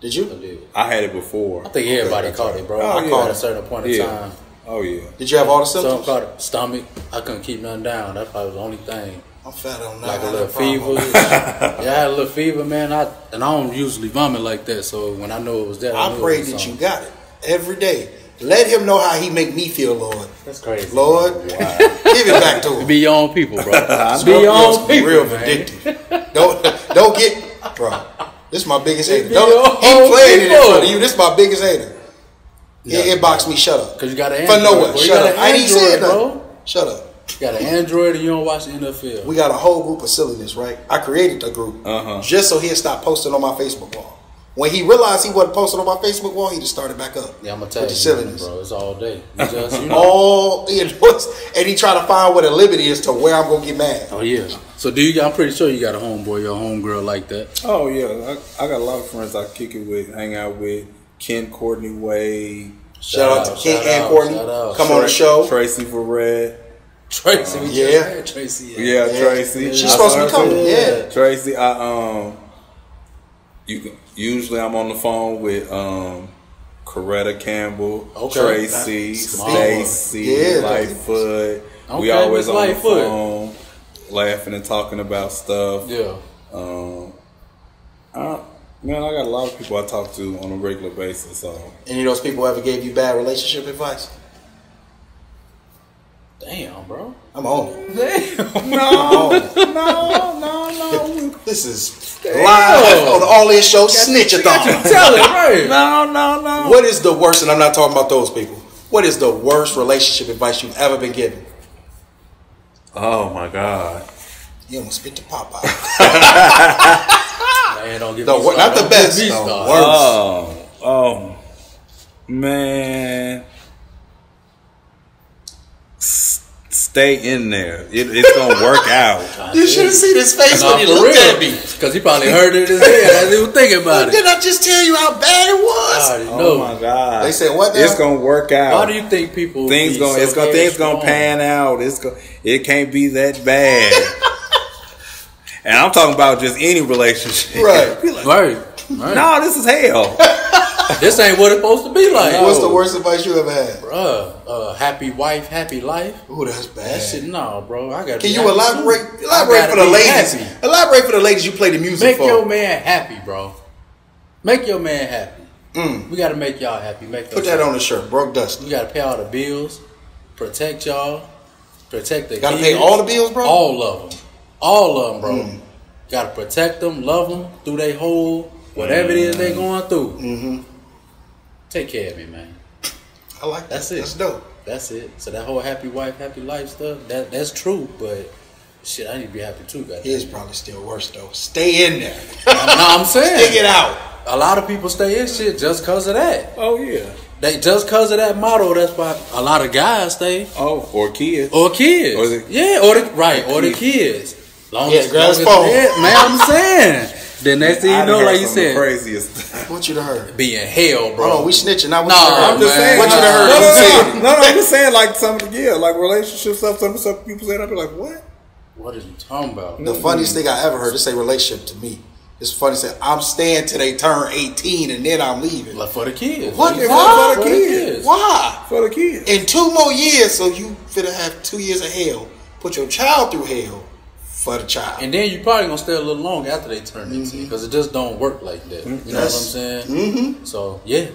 Did you? I did. I had it before. I think everybody caught it, bro. I caught it at a certain point in time. Oh, yeah. Did you have all the Some symptoms? caught it. Stomach. I couldn't keep nothing down. That probably was the only thing. I'm fat on that. Like a little fever. Yeah, I had a little fever, man. I don't usually vomit like that, so when I know it was that, I pray that you got it every day. Let him know how he make me feel, Lord. That's crazy. Lord, give it back to him. Be your own people, bro. Be your own people, real man. vindictive. Don't get, bro. This is my biggest hater. He playing it in front of you. This is my biggest hater. It boxed me. Shut up. Because you got an For Android. nowhere. Shut up. I ain't saying nothing. Bro. Shut up. You got an Android and you don't watch the NFL. We got a whole group of silliness, right? I created a group just so he'd stop posting on my Facebook wall. When he realized he wasn't posting on my Facebook wall, he just started back up. Yeah, I'm gonna tell you, silliness, bro. It's all day. Just, and he trying to find what a limit is to where I'm gonna get mad. Oh yeah. So I'm pretty sure you got a homeboy or a homegirl like that. Oh yeah, I got a lot of friends I kick it with, hang out with. Ken, Courtney, Wade. Shout out to Ken and Courtney. Come on the show. Tracy Verrett. Tracy, Tracy. Tracy. She's supposed to be coming. Yeah, Tracy. Usually I'm on the phone with Coretta Campbell, Tracy, Stacy, Lightfoot. We always on the phone, laughing and talking about stuff. Yeah. Man, I got a lot of people I talk to on a regular basis. So, any of those people ever gave you bad relationship advice? Damn, bro. I'm on it. Damn. No. This is live on the All In Show Snitch-a-thon. Tell it, right? No. What is the worst, and I'm not talking about those people, what is the worst relationship advice you've ever been given? Oh, my God. You almost spit the pop out. Man, don't get not the best. The worst. Oh, man. Stay in there. It's gonna work out. You should have seen his face when he looked at me. Because he probably heard it in his head as he was thinking about it. Did I just tell you how bad it was? Oh my God! They said what? Now? It's gonna work out. Why do you think people? Things gonna pan out. It can't be that bad. And I'm talking about just any relationship. Right. No, this is hell. This ain't what it's supposed to be like. What's the worst advice you ever had? Bruh, happy wife, happy life. Ooh, that's bad. That shit, no, bro. I got. Can you elaborate for the ladies? Happy. Elaborate for the ladies you play the music for. Make your man happy, bro. Make your man happy. We gotta make y'all happy. Put that on the shirt, broke dust. We gotta pay all the bills, protect y'all, protect the kids. Gotta pay all the bills, bro. All of them, bro. Gotta protect them, love them through their whole whatever it is they going through. Take care of me, man. I like that. That's it. That's dope. That's it. So that whole happy wife, happy life stuff, that's true, but shit, I need to be happy too, guys. His probably still worse though. Stay in there. No, I'm saying. Stick it out. A lot of people stay in shit just cause of that. Oh yeah. They just cause of that motto. That's why a lot of guys stay. Oh, or kids. Or kids. Or the kids. Long as grab his phone. Man, I'm saying. The next thing you know, like you said, craziest. What you done heard? Be in hell, bro. Hold on, we snitching. Now what I'm just saying. What you done heard? No, I'm just saying like like relationship stuff. Some people say that, I'd be like, what? What are you talking about? The funniest thing I ever heard, just say relationship to me. It's funny to say, I'm staying till they turn 18 and then I'm leaving. Like for the kids. What? Why? For the kids. Why? For the kids. In 2 more years, so you finna have 2 years of hell. Put your child through hell for the child. And then you probably gonna stay a little long after they turn 18 because it just don't work like that. You know what I'm saying? Mm-hmm. So yeah,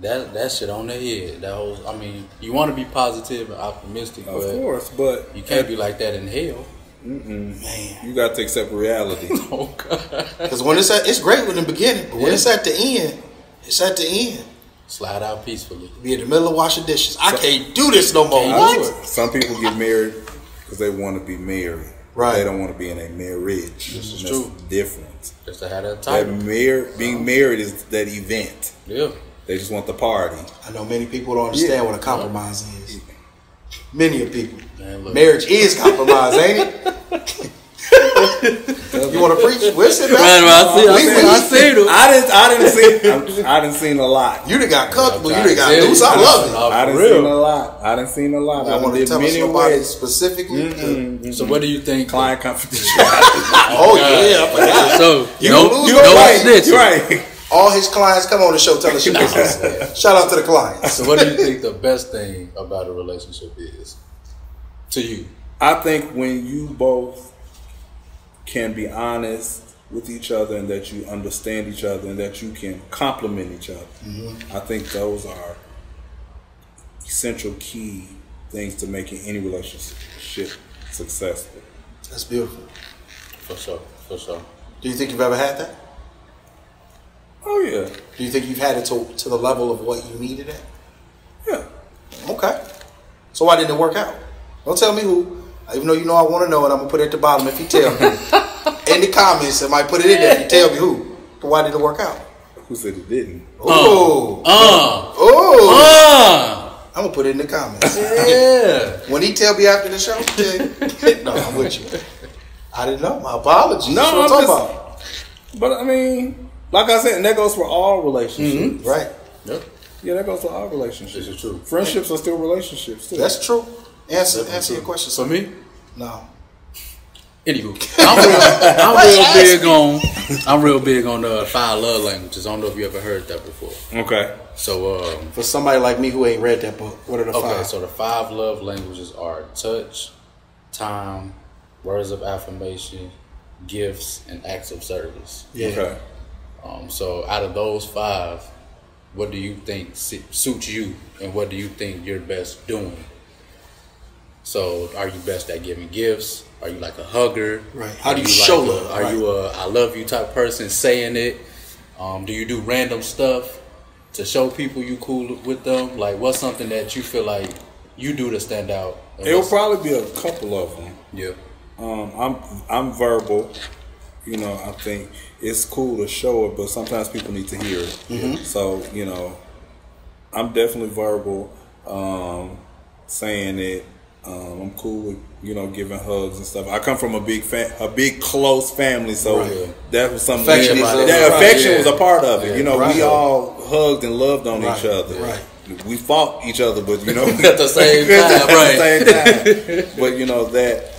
that shit on the head. That whole, I mean, you want to be positive and optimistic, of course, but you can't be like that in hell. Man, you got to accept reality. Oh God! Because when it's great in the beginning, but when it's at the end, it's at the end. Slide out peacefully. Be in the middle of washing dishes. I can't do this no more. What? Some people get married because they want to be married. Right. They don't want to be in a marriage. This is true. Different. Just to have that title. Being married is that event. Yeah. They just want the party. I know many people don't understand what a compromise is. Many of people. Man, marriage is compromise, ain't it? You want to preach? We'll sit back. I didn't see a lot. You done got comfortable. You done got loose. I love it. I didn't see a lot. I didn't see a lot. I want to tell us about it specifically. So what do you think? Client confidentiality. Oh yeah, I forgot. So you're right. All his clients come on the show. Tell us your business. Shout out to the clients. So what do you think the best thing about a relationship is to you? I think when you both can be honest with each other and that you understand each other and that you can compliment each other. I think those are essential key things to making any relationship successful. That's beautiful. For sure. Do you think you've ever had that? Oh yeah. Do you think you've had it to the level of what you needed it? Yeah. Okay. So why didn't it work out? Don't tell me who. Even though you know I want to know, and I'm going to put it at the bottom if you tell me. In the comments, I might put it in there if you tell me who. But why did it work out? Who said it didn't? I'm going to put it in the comments. Yeah. When he tell me after the show, no, I'm with you. I didn't know. My apologies. No, I'm talking about. But I mean, like I said, and that goes for all relationships. Right. Yep. Yeah, that goes for all relationships. This is true. Friendships are still relationships too. That's true. Answer your question. For me? No. Anywho, I'm real big on the 5 love languages. I don't know if you ever heard that before. Okay. So for somebody like me who ain't read that book, what are the 5? Okay, so the 5 love languages are touch, time, words of affirmation, gifts, and acts of service. Yeah. Okay. So out of those 5, what do you think suits you, and what do you think you're best doing? So, are you best at giving gifts? Are you like a hugger? Right. How do you show love? Are you a I love you type person saying it? Do you do random stuff to show people you cool with them? Like, what's something that you feel like you do to stand out? It'll probably be a couple of them. Yeah. I'm verbal. You know, I think it's cool to show it, but sometimes people need to hear it. So, you know, I'm definitely verbal, saying it. I'm cool with, you know, giving hugs and stuff. I come from a big close family, so that was something. Affection was a part of it. Yeah, you know, we all hugged and loved on each other. Right. We fought each other, but you know, at the same time. But you know that.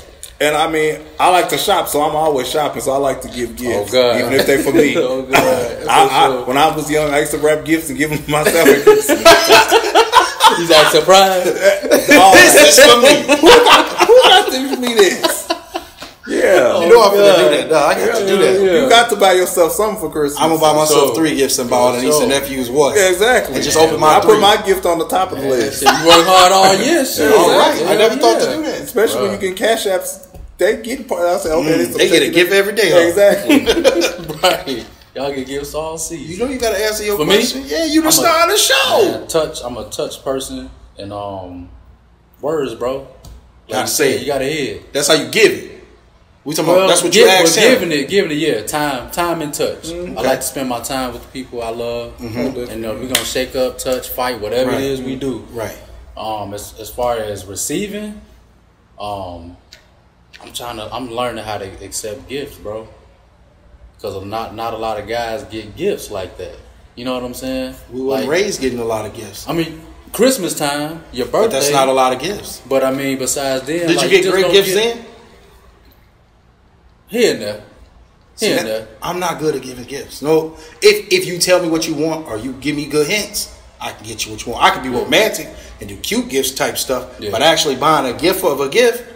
And I mean, I like to shop, so I'm always shopping. So I like to give gifts, even if they're for me. When I was young, I used to wrap gifts and give them myself at Christmas. He's like surprised. This is for me. Who got to give me this? Yeah, you know I'm gonna do that. No, I got to do that. Yeah. You got to buy yourself something for Christmas. I'm gonna buy myself 3 gifts and buy all the niece and nephews one. Yeah, exactly. And just open my. I put my gift on the top of the list. You work hard all year. All right. I never thought to do that. Especially when you get cash apps. They get part. I say, okay, they get a gift every day. Exactly. Right. Y'all get gifts all season. You know you gotta answer your for question. Me, yeah, you the star of the show. I'm a touch person, and words, bro. Gotta say it. You gotta hear it. That's how you give it. We talking about that's what you asked him. Giving it, yeah. Time and touch. I like to spend my time with the people I love, and we're gonna shake up, touch, fight, whatever it is we do. Right. As far as receiving, I'm learning how to accept gifts, bro. because not a lot of guys get gifts like that. You know what I'm saying? We weren't raised getting a lot of gifts. I mean, Christmas time, your birthday. But that's not a lot of gifts. But I mean, besides then, did you get great gifts then? Here and there. Here and there. I'm not good at giving gifts. No, if you tell me what you want or you give me good hints, I can get you what you want. I can be romantic and do cute gifts type stuff, but actually buying a gift of a gift,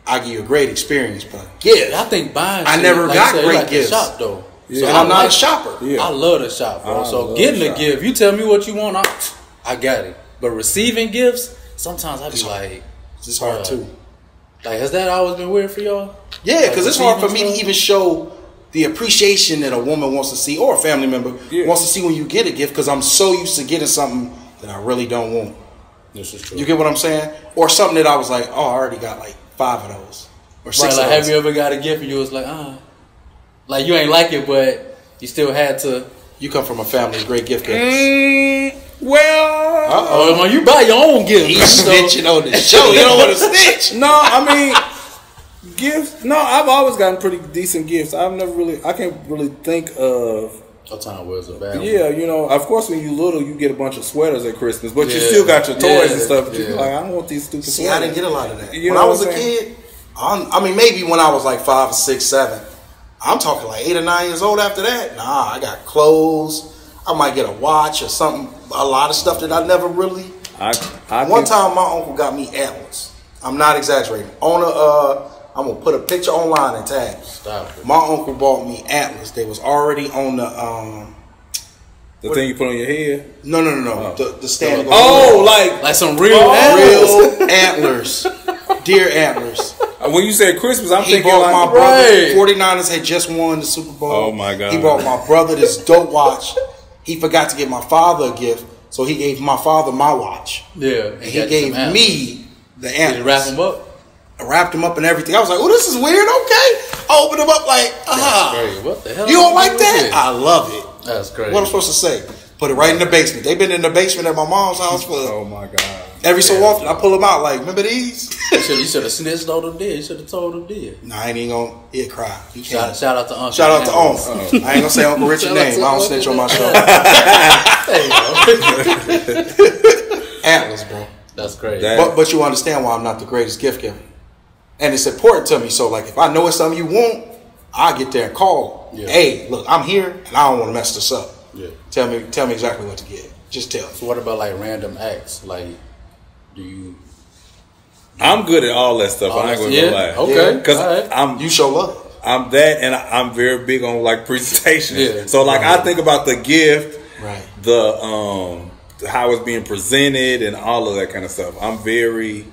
I give you a great experience. But gift, I think buying. I never got great gifts. Shop though. Yeah. So and I'm not a shopper. Yeah. I love to shop, bro. So getting a gift, you tell me what you want, I got it. But receiving gifts, sometimes I be like, it's hard too. Like, has that always been weird for y'all? Yeah, because it's hard for me to even show the appreciation that a woman wants to see, or a family member wants to see when you get a gift, because I'm so used to getting something that I really don't want. This is true. You get what I'm saying? Or something that I was like, oh, I already got like 5 of those. Or 6 of those. Have you ever got a gift and you was like, like you ain't like it, but you still had to. You come from a family of great gift givers. Well, you buy your own gifts. He's snitching on this show. You don't want to snitch. No, I mean, gifts. No, I've always gotten pretty decent gifts. I can't really think of a time where it's a bad one. Yeah, you know, of course, when you little, you get a bunch of sweaters at Christmas, but you still got your toys and stuff. But you be like, I don't want these stupid sweaters. I didn't get a lot of that. When I was a kid, I mean, maybe when I was like 5 or 6, 7. I'm talking like 8 or 9 years old after that. Nah, I got clothes. I might get a watch or something. A lot of stuff that I never really. One time, my uncle got me antlers. I'm not exaggerating. I'm gonna put a picture online and tag. Stop it. My uncle bought me antlers. They was already on the thing you put on your head. No. Oh. The stand. Like some real antlers, deer antlers. When you say Christmas, I'm thinking like my brother. 49ers had just won the Super Bowl. Oh my God! He bought my brother this dope watch. He forgot to give my father a gift, so he gave my father my watch. Yeah, and he gave me the antlers. Did you wrap them up? I wrapped them up and everything. I was like, "Oh, this is weird." Okay, I opened them up like, What the hell? You don't like that? I love it. That's crazy. What am I supposed to say? Put it right in the basement. They've been in the basement at my mom's house for. Oh my God. Every so often, I pull them out. Like, remember these? You should have snitched on them. Did you should have told them? Did? Nah, I ain't gonna. He'll cry. Shout out to Uncle. Shout out to Uncle. I ain't gonna say Uncle Richard's name. I don't snitch on my show. Atlas, bro. That's great. But you understand why I'm not the greatest gift giver, and it's important to me. So like, if I know it's something you want, I get there and call. Yeah. Hey, look, I'm here, and I don't want to mess this up. Yeah. Tell me exactly what to get. Just tell me. So what about like random acts? Like, I'm good at all that stuff. I ain't gonna lie. Okay. Because you show love. I'm that, and I'm very big on like presentation. Yeah. So like, I think about the gift, right? The how it's being presented and all of that kind of stuff. I'm very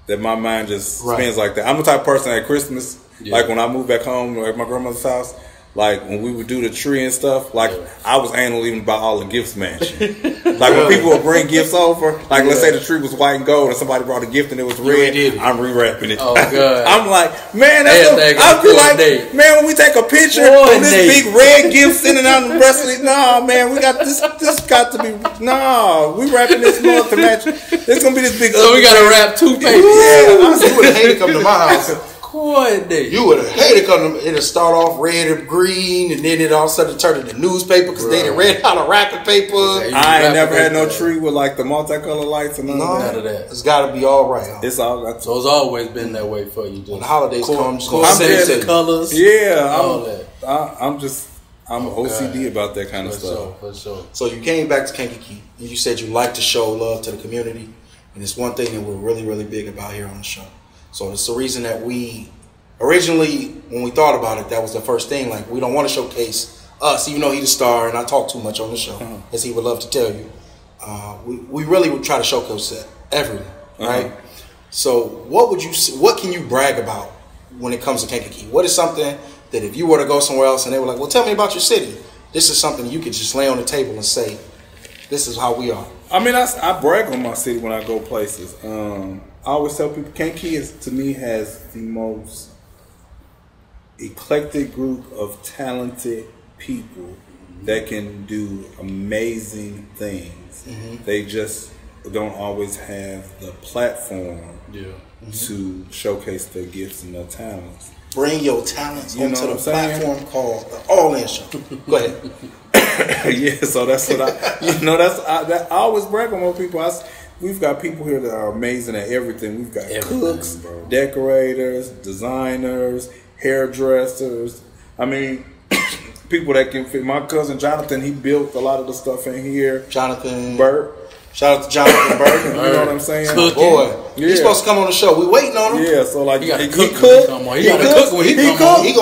that my mind just spins like that. I'm the type of person at Christmas, like when I moved back home, like my grandmother's house. Like when we would do the tree and stuff, like I was anal even about all the gifts mansion. Like when people would bring gifts over, like let's say the tree was white and gold and somebody brought a gift and it was red, I'm rewrapping it. Oh God! I'm like, man, I'd be like, man, when we take a picture of this big red gift sitting on the breast of it, nah, man, we got this. This got to be we wrapping this month to match. There's gonna be this big. So we gotta wrap 2 papers. Yeah, you would have hated to come to my house. You would have hated to come to. It'll start off red or green, and then it all of a sudden turn into newspaper because they didn't read how to wrap paper. I ain't never had no tree with like the multicolored lights and none of that. It's got to be all right. Huh? It's all got to. So it's always been that way for you. Just when the holidays come, the colors. Yeah, all that. I'm OCD about that kind of stuff. For sure. So you came back to Kankakee, and you said you like to show love to the community, and it's one thing that we're really, really big about here on the show. So it's the reason that we originally, when we thought about it, that was the first thing. Like, we don't want to showcase us, even though he's a star, and I talk too much on the show, as he would love to tell you. We really would try to showcase everyone, right? So what can you brag about when it comes to Kankakee? What is something that if you were to go somewhere else and they were like, well, tell me about your city, this is something you could just lay on the table and say, this is how we are. I mean, I brag on my city when I go places. I always tell people, Kankakee to me has the most eclectic group of talented people that can do amazing things. They just don't always have the platform to showcase their gifts and their talents. bring your talents onto the platform called the All In Show. Go ahead. Yeah, so that's what I always brag on more people. We've got people here that are amazing at everything. We've got cooks, decorators, designers, hairdressers. I mean, people that can fit. My cousin Jonathan, he built a lot of the stuff in here. Jonathan Burt. Shout out to Jonathan Burt. You know what I'm saying? Boy, he's supposed to come on the show. We waiting on him. Yeah, so like he cook. He gonna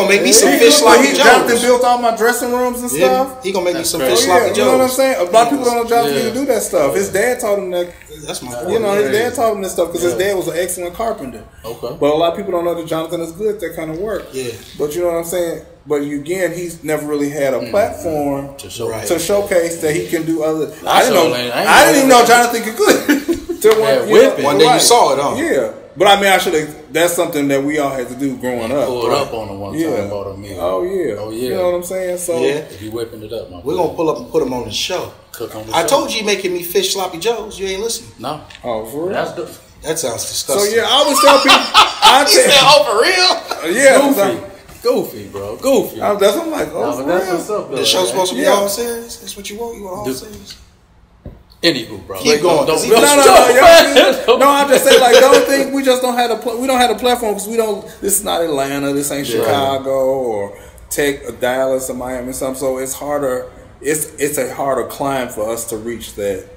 make me some fish sloppy joes. Jonathan built all my dressing rooms and stuff. He gonna make me some fish sloppy joes. You know what I'm saying? A lot of people don't know Jonathan can do that stuff. His dad taught him that. That's my boy. You know, his dad taught him this stuff because his dad was an excellent carpenter. Okay. But a lot of people don't know that Jonathan is good at that kind of work. Yeah. But you know what I'm saying? But again, he's never really had a platform to showcase that he can do other. I didn't even know Jonathan could cook. One day you saw it, huh? Yeah. But I mean, that's something that we all had to do growing up. Pulled up on him one time, bought a meal. Oh yeah. You know what I'm saying? So if you whipping it up, we're gonna pull up and put him on the show. Cook on the I show. told you making me fish sloppy joes. You ain't listening. No. Oh, for real? That sounds disgusting. So yeah, I always tell people. He said, "Oh, for real?" Yeah. Goofy, bro. Goofy. I'm like, but that's what's up, though. The show's supposed to be all serious. That's what you want. You want all serious. Anywho, bro. Keep going. No, I'm just saying, like, the only thing we just don't have we don't have a platform because we don't. This is not Atlanta. This ain't Chicago or Dallas or Miami or something. So it's harder. It's a harder climb for us to reach that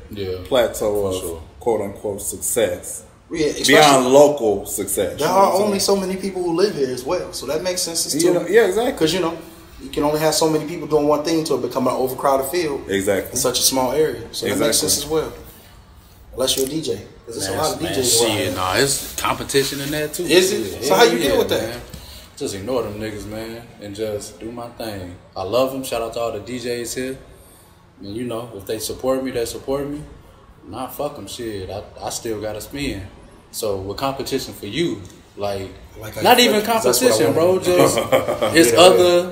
plateau of quote unquote success. Yeah, beyond local success. There are only so many people who live here as well, so that makes sense too. Yeah, exactly. Because you can only have so many people doing one thing to become an overcrowded field. Exactly. In such a small area, so that makes sense as well. Unless you're a DJ, because there's a lot of DJs around. It's competition in that too. Is it? So how you deal with that? Man. Just ignore them niggas, man, and just do my thing. I love them. Shout out to all the DJs here. And if they support me, they support me. Nah, fuck them, shit. I still gotta spin. So with competition for you, like not even competition, bro. Just it's other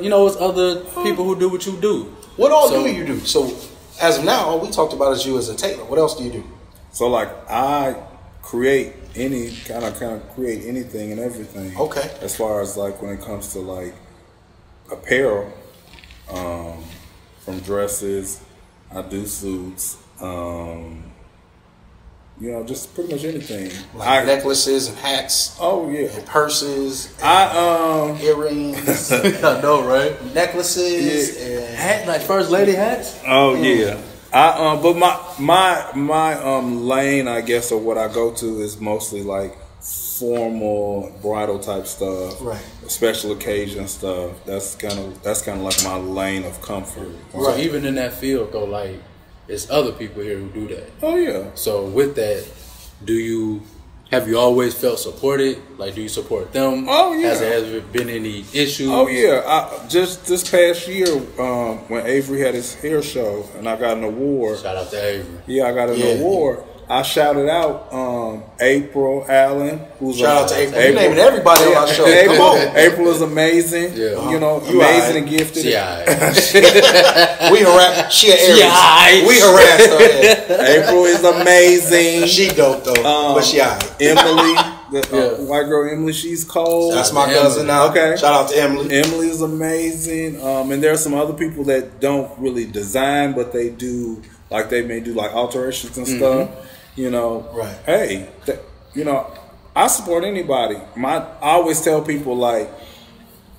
people who do what you do. What all do you do? So as of now, all we talked about is you as a tailor. What else do you do? So like I create create anything and everything. Okay. As far as like when it comes to like apparel, from dresses, I do suits. Just pretty much anything. Like necklaces and hats. Oh yeah. And purses. And earrings. I know, right? Necklaces and hat, like first lady hats. Oh yeah. But my lane, I guess, or what I go to is mostly like formal bridal type stuff, right? Special occasion stuff. That's kind of like my lane of comfort. Right. So even in that field, though, like. There's other people here who do that. Oh yeah. So with that, have you always felt supported? Like, do you support them? Oh yeah. Has there been any issues? Oh yeah. Just this past year, when Avery had his hair show, and I got an award. Shout out to Avery. Yeah, I got an award. I shouted out April Allen. Shout out to April. You're naming everybody on our show. Come on. April is amazing. Yeah. Amazing and gifted. We harassed. She an Aries. We harassed her. April is amazing. She dope though. But she alright. Emily, white girl Emily, she's cold. That's my cousin now. Okay. Shout out to Emily. Emily is amazing. And there are some other people that don't really design, but they do, like they may do like alterations and stuff. Right. Hey, I support anybody. I always tell people, like,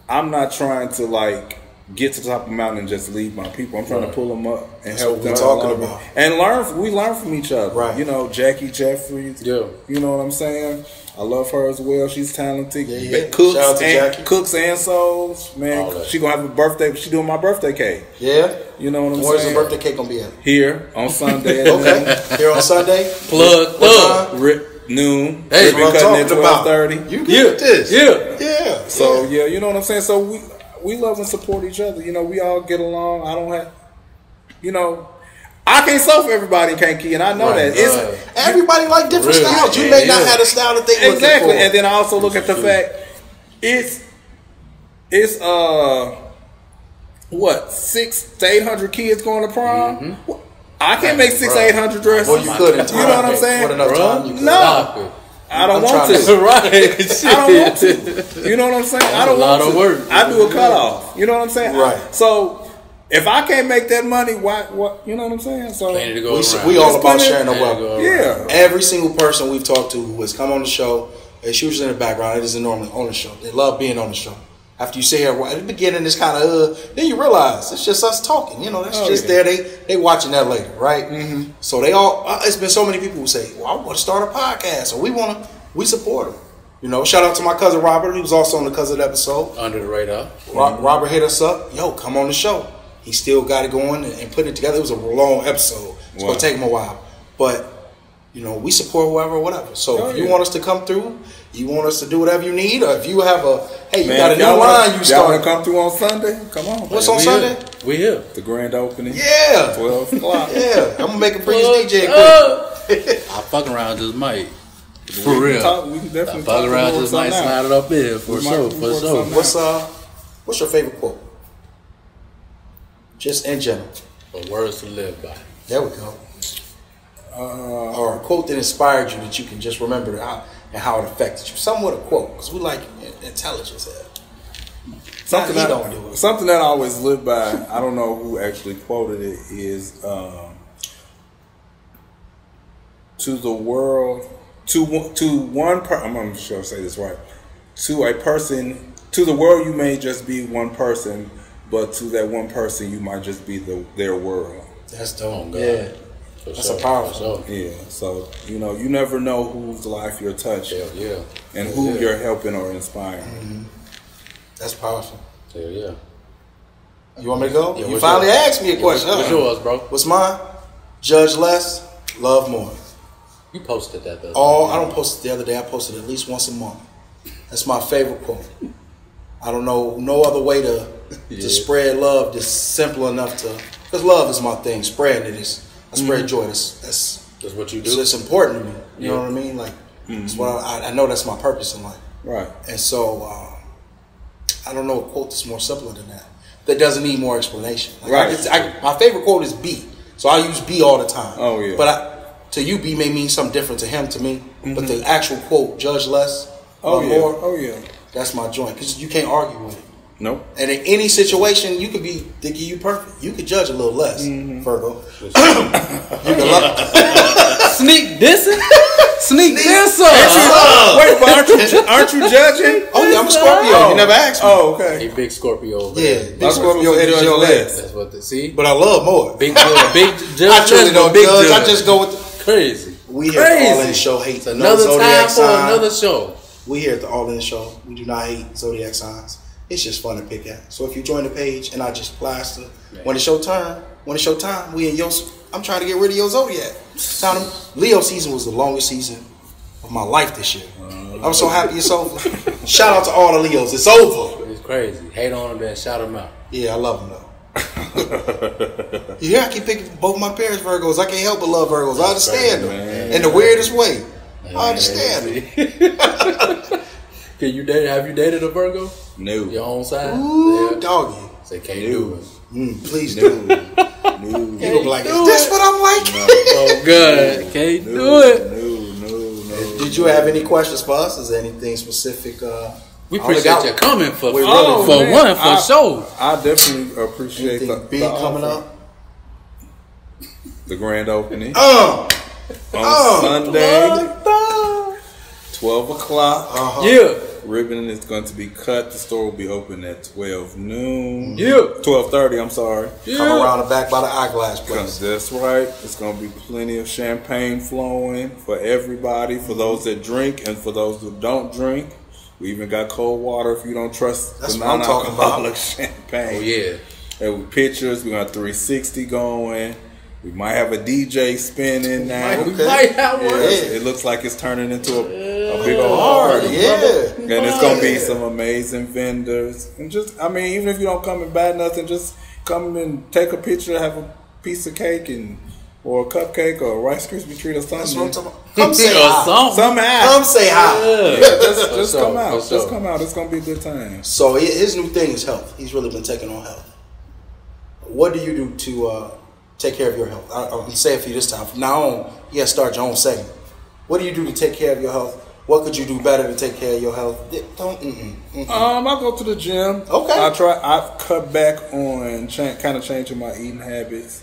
I'm not trying to like get to the top of the mountain and just leave my people. I'm trying to pull them up and help them about. And we learn from each other. Right. Jackie Jeffries. Yeah. You know what I'm saying? I love her as well. She's talented. Yeah. Cooks Shout out to Jackie. Cooks and souls. Man, she gonna have a birthday. She doing my birthday cake. Yeah. You know what I'm saying? Where's the birthday cake gonna be at? Here on Sunday. Okay. Here on Sunday. Plug. Noon. Hey, we're cutting at 12:30. You good at this? Yeah. So you know what I'm saying. So we love and support each other. We all get along. I don't have, I can't sew for everybody in Kankakee, and I know that. Everybody like different styles. You may not have the style that they looking for. Exactly, and then I also look at the fact it's 600 to 800 kids going to prom. I can't make 600 to 800 dresses. Well, you couldn't. You know what I'm saying? What enough time you could. No. I don't want to. Right. I don't want to. You know what I'm saying? I don't want to. A lot of work. I do a cutoff. You know what I'm saying? Right. So if I can't make that money, what? You know what I'm saying? So we all about sharing the wealth. Yeah. Every single person we've talked to who has come on the show, it's usually in the background. It isn't normally on the show. They love being on the show. After you sit here at the beginning, it's kind of then you realize it's just us talking. You know, that's just there. They watching that later, right? Mm-hmm. So they all. It's been so many people who say, "Well, I want to start a podcast," or we support them. You know, shout out to my cousin Robert. He was also on the cousin episode. Under the radar. Robert hit us up. Yo, come on the show. He still got it going and put it together. It was a long episode. It's gonna take him a while, but you know, we support whoever, whatever. So if you want us to come through, you want us to do whatever you need, or if you have you got a new line you start. Y'all want to come through on Sunday? Come on. What's on Sunday? We here. The grand opening. Yeah. 12 o'clock. Yeah. I'm gonna make a breeze DJ quick. I fuck around just might. For real. We can definitely fuck around just might slide it up in for sure. What's your favorite quote? Just in general. Or words to live by. There we go. Or a quote that inspired you that you can just remember and how it affected you. Somewhat a quote, because we like intelligence. Something that I always live by, I don't know who actually quoted it, is to the world, to one person, I'm not sure I say this right, to a person, to the world you may just be one person, but to that one person you might just be their world. That's dope. Yeah. That's a powerful. Yeah. So, you know, you never know whose life you're touching. Yeah. And who you're helping or inspiring. Mm-hmm. That's powerful. Yeah. You want me to go? You finally asked me a question. What's yours, bro? What's mine? Judge less, love more. You posted that the other day. I don't post it the other day. I posted it at least once a month. That's my favorite quote. I don't know no other way to spread love that's simple enough to, because love is my thing. Spreading it is. I spread joy. That's what you do. It's important to me. You know what I mean? Like, that's what I know. That's my purpose in life. Right. And so, I don't know a quote that's more simpler than that. That doesn't need more explanation. Like, right. My favorite quote is "be," so I use "be" all the time. Oh yeah. But to you, "be" may mean something different to him. To me, but the actual quote, "Judge less, love more." Oh yeah. That's my joint, because you can't argue with it. Nope. And in any situation, you could be thinking you perfect. You could judge a little less, Virgo. You can love. Sneak dissing? Sneak dissing. Wait, but aren't you judging? Oh yeah, I'm a Scorpio. You never asked me. Oh, okay. A big Scorpio. Big Scorpio edges your less. That's what they see. But I love more. Big judge. I truly don't judge. I just go with the crazy. We here at the All In Show hate another time for another show. We here at the All In Show. We do not hate zodiac signs. It's just fun to pick at. So if you join the page and I just plaster, when it's your turn, we in your. I'm trying to get rid of your zodiac. Leo season was the longest season of my life this year. I'm so happy it's over. Shout out to all the Leos. It's over. It's crazy. Hate on them, then shout them out. Yeah, I love them though. I keep picking both my parents Virgos. I can't help but love Virgos. I understand them in the weirdest way. I understand them. Have you dated a Virgo? No. Your own side? Ooh, doggy. Say can't do it. Please do. You gonna be like, is this what I'm like? No. Oh God, can't do it. No. Did you have any questions for us? Is there anything specific? We appreciate you coming for sure. I definitely appreciate the big coming up. The grand opening on Sunday, 12 o'clock. Yeah. Ribbon is going to be cut. The store will be open at 12 noon. Yeah. 12:30, I'm sorry. Yeah. Come around the back by the eyeglass place. That's right. It's going to be plenty of champagne flowing for everybody, for those that drink and for those who don't drink. We even got cold water if you don't trust the non-alcoholic champagne. Oh, yeah. And with pictures, we got 360 going. We might have a DJ spinning now. We might have one. Yeah. It looks like it's turning into a big old party. Yeah. And it's going to be some amazing vendors. And just, even if you don't come and buy nothing, just come and take a picture, have a piece of cake or a cupcake or a Rice Krispie treat or something. That's what I'm talking about. Come say hi. Somehow. Come say hi. Yeah, just come out. Just come out. It's going to be a good time. So his new thing is health. He's really been taking on health. What do you do to take care of your health? I'm going to say it for you this time. From now on, you got to start your own segment. What do you do to take care of your health? What could you do better to take care of your health? I go to the gym. Okay. I've cut back on kind of changing my eating habits.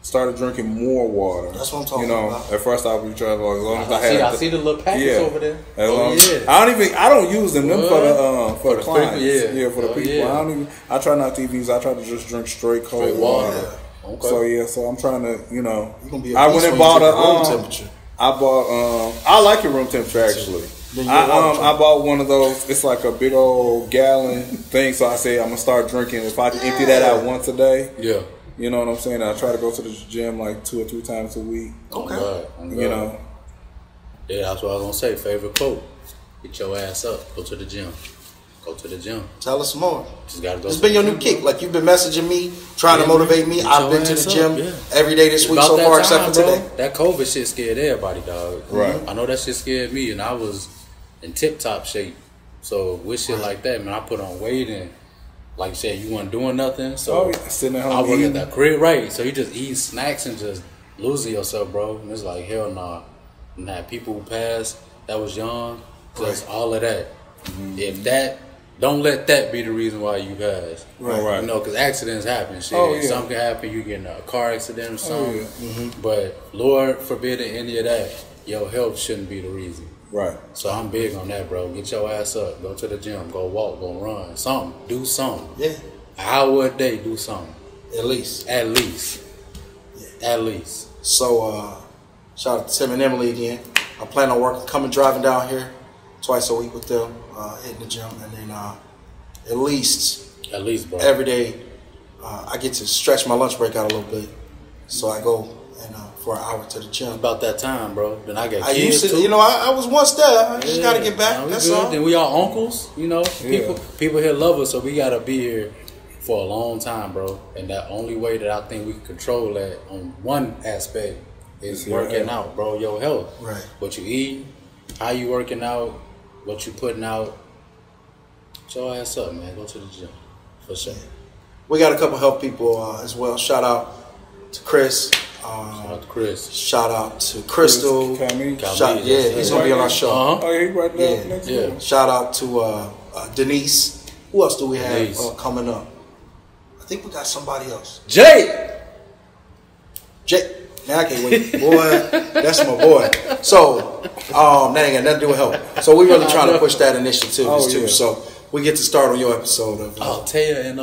Started drinking more water. That's what I'm talking about. At first I would try as long as I see the little packets over there. I don't use them. Them for the clients. For the people. I try not to use. I try to just drink straight cold water. Okay. So I'm trying to, I went and bought room temperature. I like your room temperature actually. I bought one of those. It's like a big old gallon thing. So I say I'm gonna start drinking. If I can empty that out once a day. Yeah. You know what I'm saying? I try to go to the gym like 2 or 3 times a week. Okay. Yeah, that's what I was gonna say. Favorite quote: "Get your ass up. Go to the gym. Go to the gym." Tell us more. Just gotta go. It's been your new kick. Like you've been messaging me, trying to motivate me. I've been to the gym every day this week so far, except for today. That COVID shit scared everybody, dog. Right. I know that shit scared me, and I was in tip top shape. So with shit like that, man, I put on weight and. Like you said, you weren't doing nothing, so sitting at home I work at that crib, right? So you just eat snacks and just losing yourself, bro. And it's like hell nah. And that people who passed that was young, just all of that. If that, don't let that be the reason why you passed, right? Because accidents happen. Shit, something can happen. You get in a car accident or something. But Lord forbid any of that. Your health shouldn't be the reason. Right. So I'm big on that, bro. Get your ass up. Go to the gym. Go walk. Go run. Something. Do something. Yeah. An hour a day. Do something. At least. At least. Yeah. At least. So, shout out to Tim and Emily again. I plan on coming driving down here twice a week with them, hitting the gym, and then at least, bro, every day I get to stretch my lunch break out a little bit. So I go and for an hour to the gym. About that time, bro. Then I got kids used to, too. I was once there. I just got to get back. That's all. Then we all uncles, People here love us, so we got to be here for a long time, bro. And the only way that I think we can control that on one aspect is working out, bro. Your health. Right. What you eat, how you working out, what you putting out. Get your ass up, man. Go to the gym. For sure. We got a couple health people as well. Shout out to Chris. Shout out to Chris. Shout out to Crystal. He's gonna be on our show. Oh, he's right there next door. Shout out to Denise. Who else do we have coming up? I think we got somebody else. Jay. Man, I can't wait. Boy, that's my boy. So, that ain't got nothing to do with health. So we really trying to push that initiative too. So we get to start on your episode of Taya and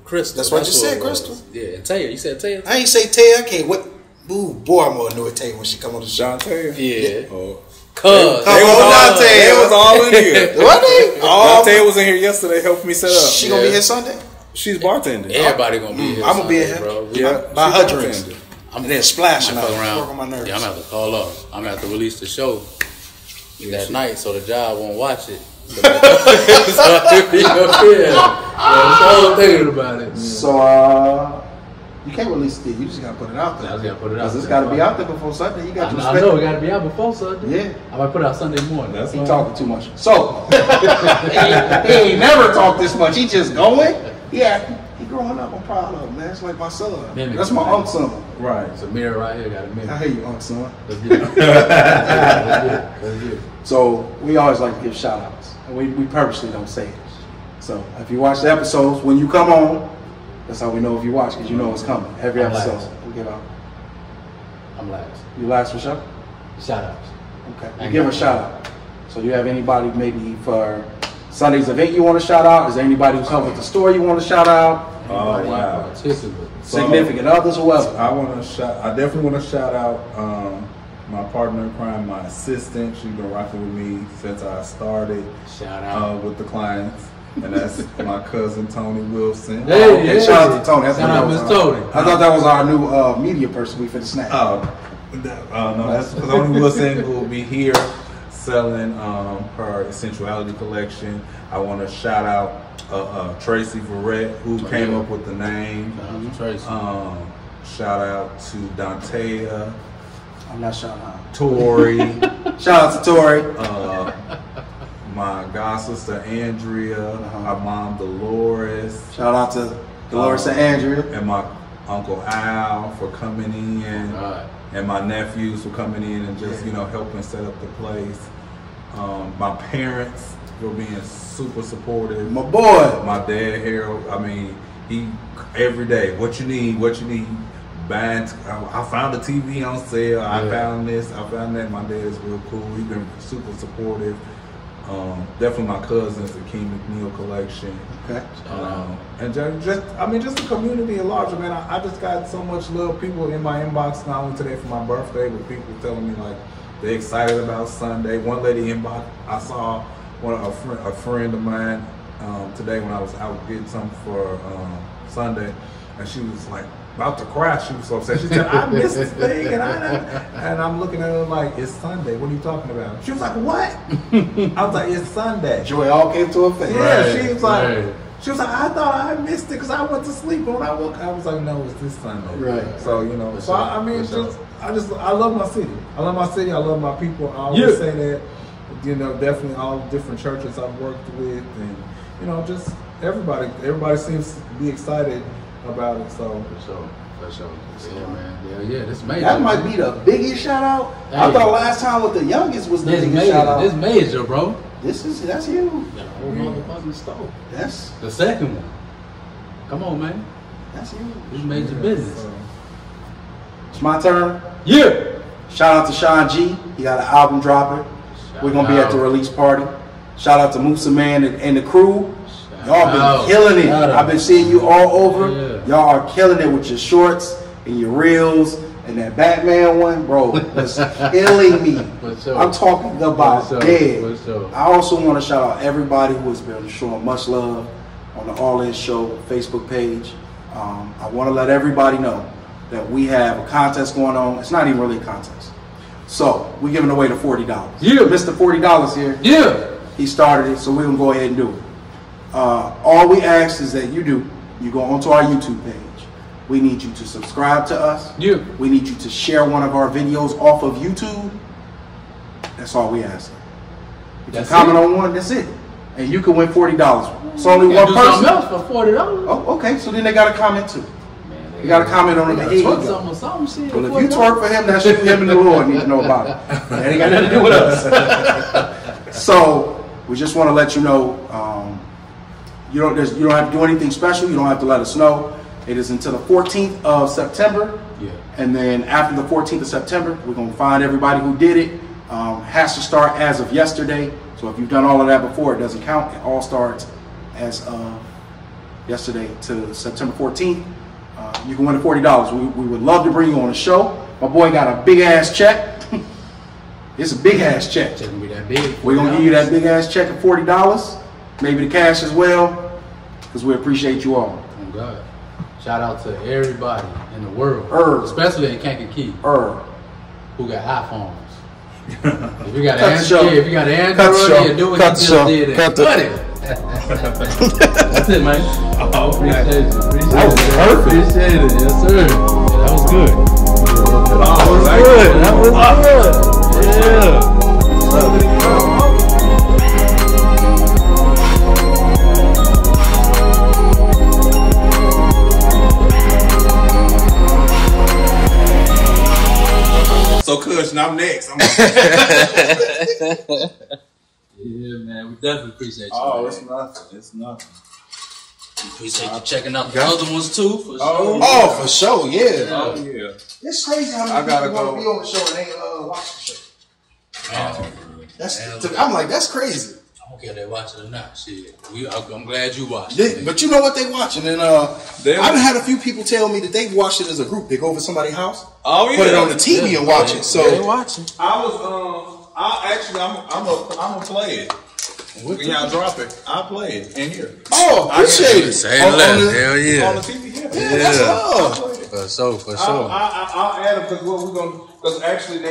Crystal. That's what you said, Crystal. Yeah, and Taya. You said Taya? I ain't say Taya. I can't wait. Ooh, boy, I'm gonna know it Taya when she come on the show. Taya. Yeah. Cuz they was all in here. What they? Taya was in here yesterday helping me set up. She gonna be here Sunday? She's bartending. Everybody gonna be here. I'm gonna be here, bro. Yeah, buy her drinks. And then splashing out. Work on my nerves. Yeah, I'm gonna have to call up. I'm gonna have to release the show that night so the job won't watch it. So I be up here. I'm thinking about it. So you can't release it. You just gotta put it out there. I just gotta put it out. Because it's gotta be out there before Sunday. You got to respect. I know it gotta be out before Sunday. Yeah. I might put it out Sunday morning. He talking too much. So he ain't never talked this much. He just going. Yeah. He growing up. I'm proud of him, man. It's like my son. That's my unc's son. Right. It's a mirror right here. Got a mirror. I hear you, unc's son. That's good. That's good. So we always like to give shout outs. And we purposely don't say it. So if you watch the episodes, when you come on, that's how we know if you watch, because you know it's coming. Every episode we give out. I'm last. You last for sure? Shout outs. Okay. You give a shout out. So you have anybody maybe for Sunday's event you want to shout out? Is there anybody who's helped with the store you want to shout out? Oh wow! Significant others, whoever. I definitely want to shout out my partner in crime, my assistant. She's been rocking with me since I started. Shout out with the clients, and that's my cousin Toni Wilson. Hey, shout out to Toni. Shout out Miss Toni. I thought that was our new media person we finna snap. No, that's Toni Wilson will be here selling her Essentiality collection. I want to shout out Tracy Verrett, who came up with the name. Shout out to Dantea. I'm not shouting out. Tori. Shout out to Tori. My god sister Andrea. Our mom Dolores. Shout out to Dolores and Andrea. And my Uncle Al for coming in, and my nephews for coming in and just helping set up the place. My parents for being super supportive. My boy, my dad Harold. I mean, he every day. What you need? Buying. I found a TV on sale. I found this. I found that. My dad is real cool. He's been super supportive. Definitely my cousins, the King McNeil collection. Okay. And just the community at large, man. I just got so much love. People in my inbox not only today for my birthday, but people telling me like they're excited about Sunday. One lady inbox, I saw a friend of mine today when I was out getting something for Sunday, and she was like about to cry. She was so upset. She said, "I missed this thing," and I'm looking at her like, "It's Sunday. What are you talking about?" She was like, "What?" I was like, "It's Sunday." Joy all came to her face. Yeah, she was like, "I thought I missed it because I went to sleep." But when I woke, I was like, "No, it's this Sunday." Right. So I love my city. I love my city. I love my people. I always say that. Definitely all the different churches I've worked with, and just everybody seems to be excited about it. So for sure. Yeah, man. Yeah, this major. That might be the biggest shout out. Hey. I thought last time with the youngest was the biggest shout out. This major, bro. That's you. Got a whole motherfucking store. That's the second one. Come on, man. That's you. This major business. It's my turn. Yeah. Shout out to Sean G. He got an album dropping. We're gonna be at the release party. Shout out to Musa Man and the crew. Y'all been killing it. I've been seeing you all over. Yeah. Y'all are killing it with your shorts and your reels and that Batman one, bro. Was killing me. Sure. I'm talking about dead. Sure. I also want to shout out everybody who has been showing much love on the All In Show Facebook page. I want to let everybody know that we have a contest going on. It's not even really a contest. So we're giving away the $40. Yeah. Mr. $40 here. Yeah. He started it, so we're gonna go ahead and do it. All we ask is that you go onto our YouTube page. We need you to subscribe to us. Yeah. We need you to share one of our videos off of YouTube. That's all we ask. If you comment on one, that's it. And you can win $40. It's only one person. Something else for $40. Oh, okay. So then they got to comment too. You got to comment on it. Well, if you twerk for him, that's him and the Lord need to know about it. That ain't got nothing to do with us. So we just want to let you know, you don't have to do anything special. You don't have to let us know. It is until the 14th of September. Yeah. And then after the 14th of September, we're going to find everybody who did it. Has to start as of yesterday. So if you've done all of that before, it doesn't count. It all starts as of yesterday to September 14th. You can win the $40. We would love to bring you on the show. My boy got a big ass check. It's a big ass check. Check be that big. We're gonna give you that big ass check of $40. Maybe the cash as well, because we appreciate you all. Oh God! Shout out to everybody in the world, especially in Kankakee, who got iPhones. If you got an Android, do what you just did. Cut it. That's it, man. Appreciate it. That was perfect. Appreciate it. Yes, sir. Yeah, that was good. That was good. Yeah. So, Kush, I'm next. Yeah, man, we definitely appreciate you. Oh, it's nothing. It's nothing. We appreciate you checking out the other ones too. For sure. Oh, for sure, yeah. Oh, yeah. It's crazy how many people want to be on the show and they watch the show. I'm like, that's crazy. I don't care if they watch it or not. Shit, I'm glad you watched it. But you know what they watching, and I've had a few people tell me that they've watched it as a group. They go over to somebody's house, put it on the TV and watch it. So they watching. I'm gonna play it. When y'all drop it, I'll play it in here. Oh, appreciate it. Hell yeah. On the TV, yeah. That's love. For sure. I'll add it because actually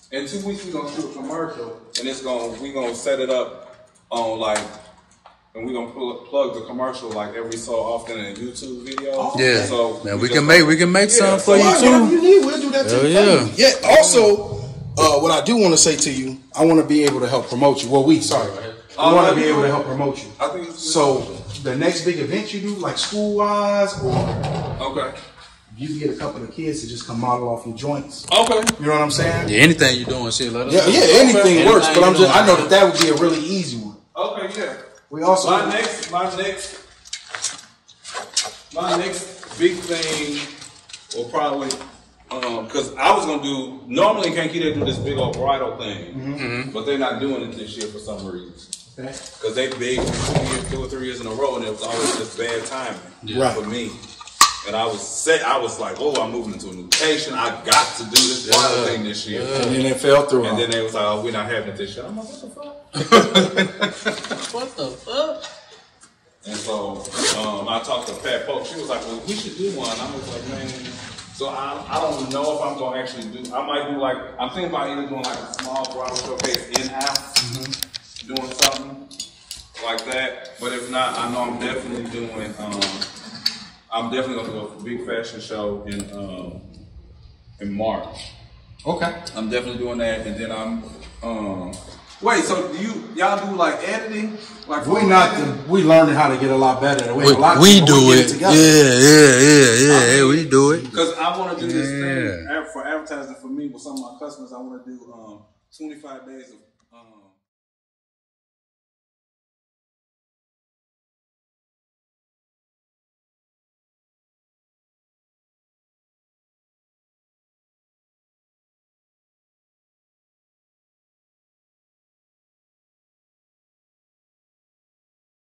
in 2 weeks we're gonna shoot a commercial, and we're gonna set it up on and we're gonna plug the commercial every so often in a YouTube video. Oh, yeah. So man, we can make some for you too. Whatever you need, we'll do that too. Yeah. Yeah. Also, what I do want to say to you, I want to be able to help promote you. Well, I want to be able to help promote you. I think it's so. the next big event you do, like school wise, or okay, you can get a couple of kids to just come model off your joints. Okay, you know what I'm saying? Yeah, anything you doing, shit, let us know. Yeah, anything works. But I know that would be a really easy one. Okay, yeah. We also my next big thing will probably. Because I was gonna do normally in Kankakee they do this big old bridal thing, but they're not doing it this year for some reason. Okay. Because they big 2 or 3 years in a row, and it was always just bad timing for me. And I was like, oh, I'm moving into a new location. I got to do this bridal thing this year. And then it fell through. And then they was like, oh, we're not having it this year. I'm like, what the fuck? What the fuck? And so I talked to Pat Polk. She was like, well, we should do one. I was like, man. So I don't know if I'm gonna actually do. I might do like I'm thinking about either doing like a small bridal showcase in-house, doing something like that. But if not, I know I'm definitely doing. I'm definitely gonna do a big fashion show in March. Okay. I'm definitely doing that, and then I'm. Wait, so y'all do like editing? Like we learning how to get a lot better. We do it. Yeah. We do it. Because I want to do this thing for advertising for me with some of my customers. I want to do 25 days of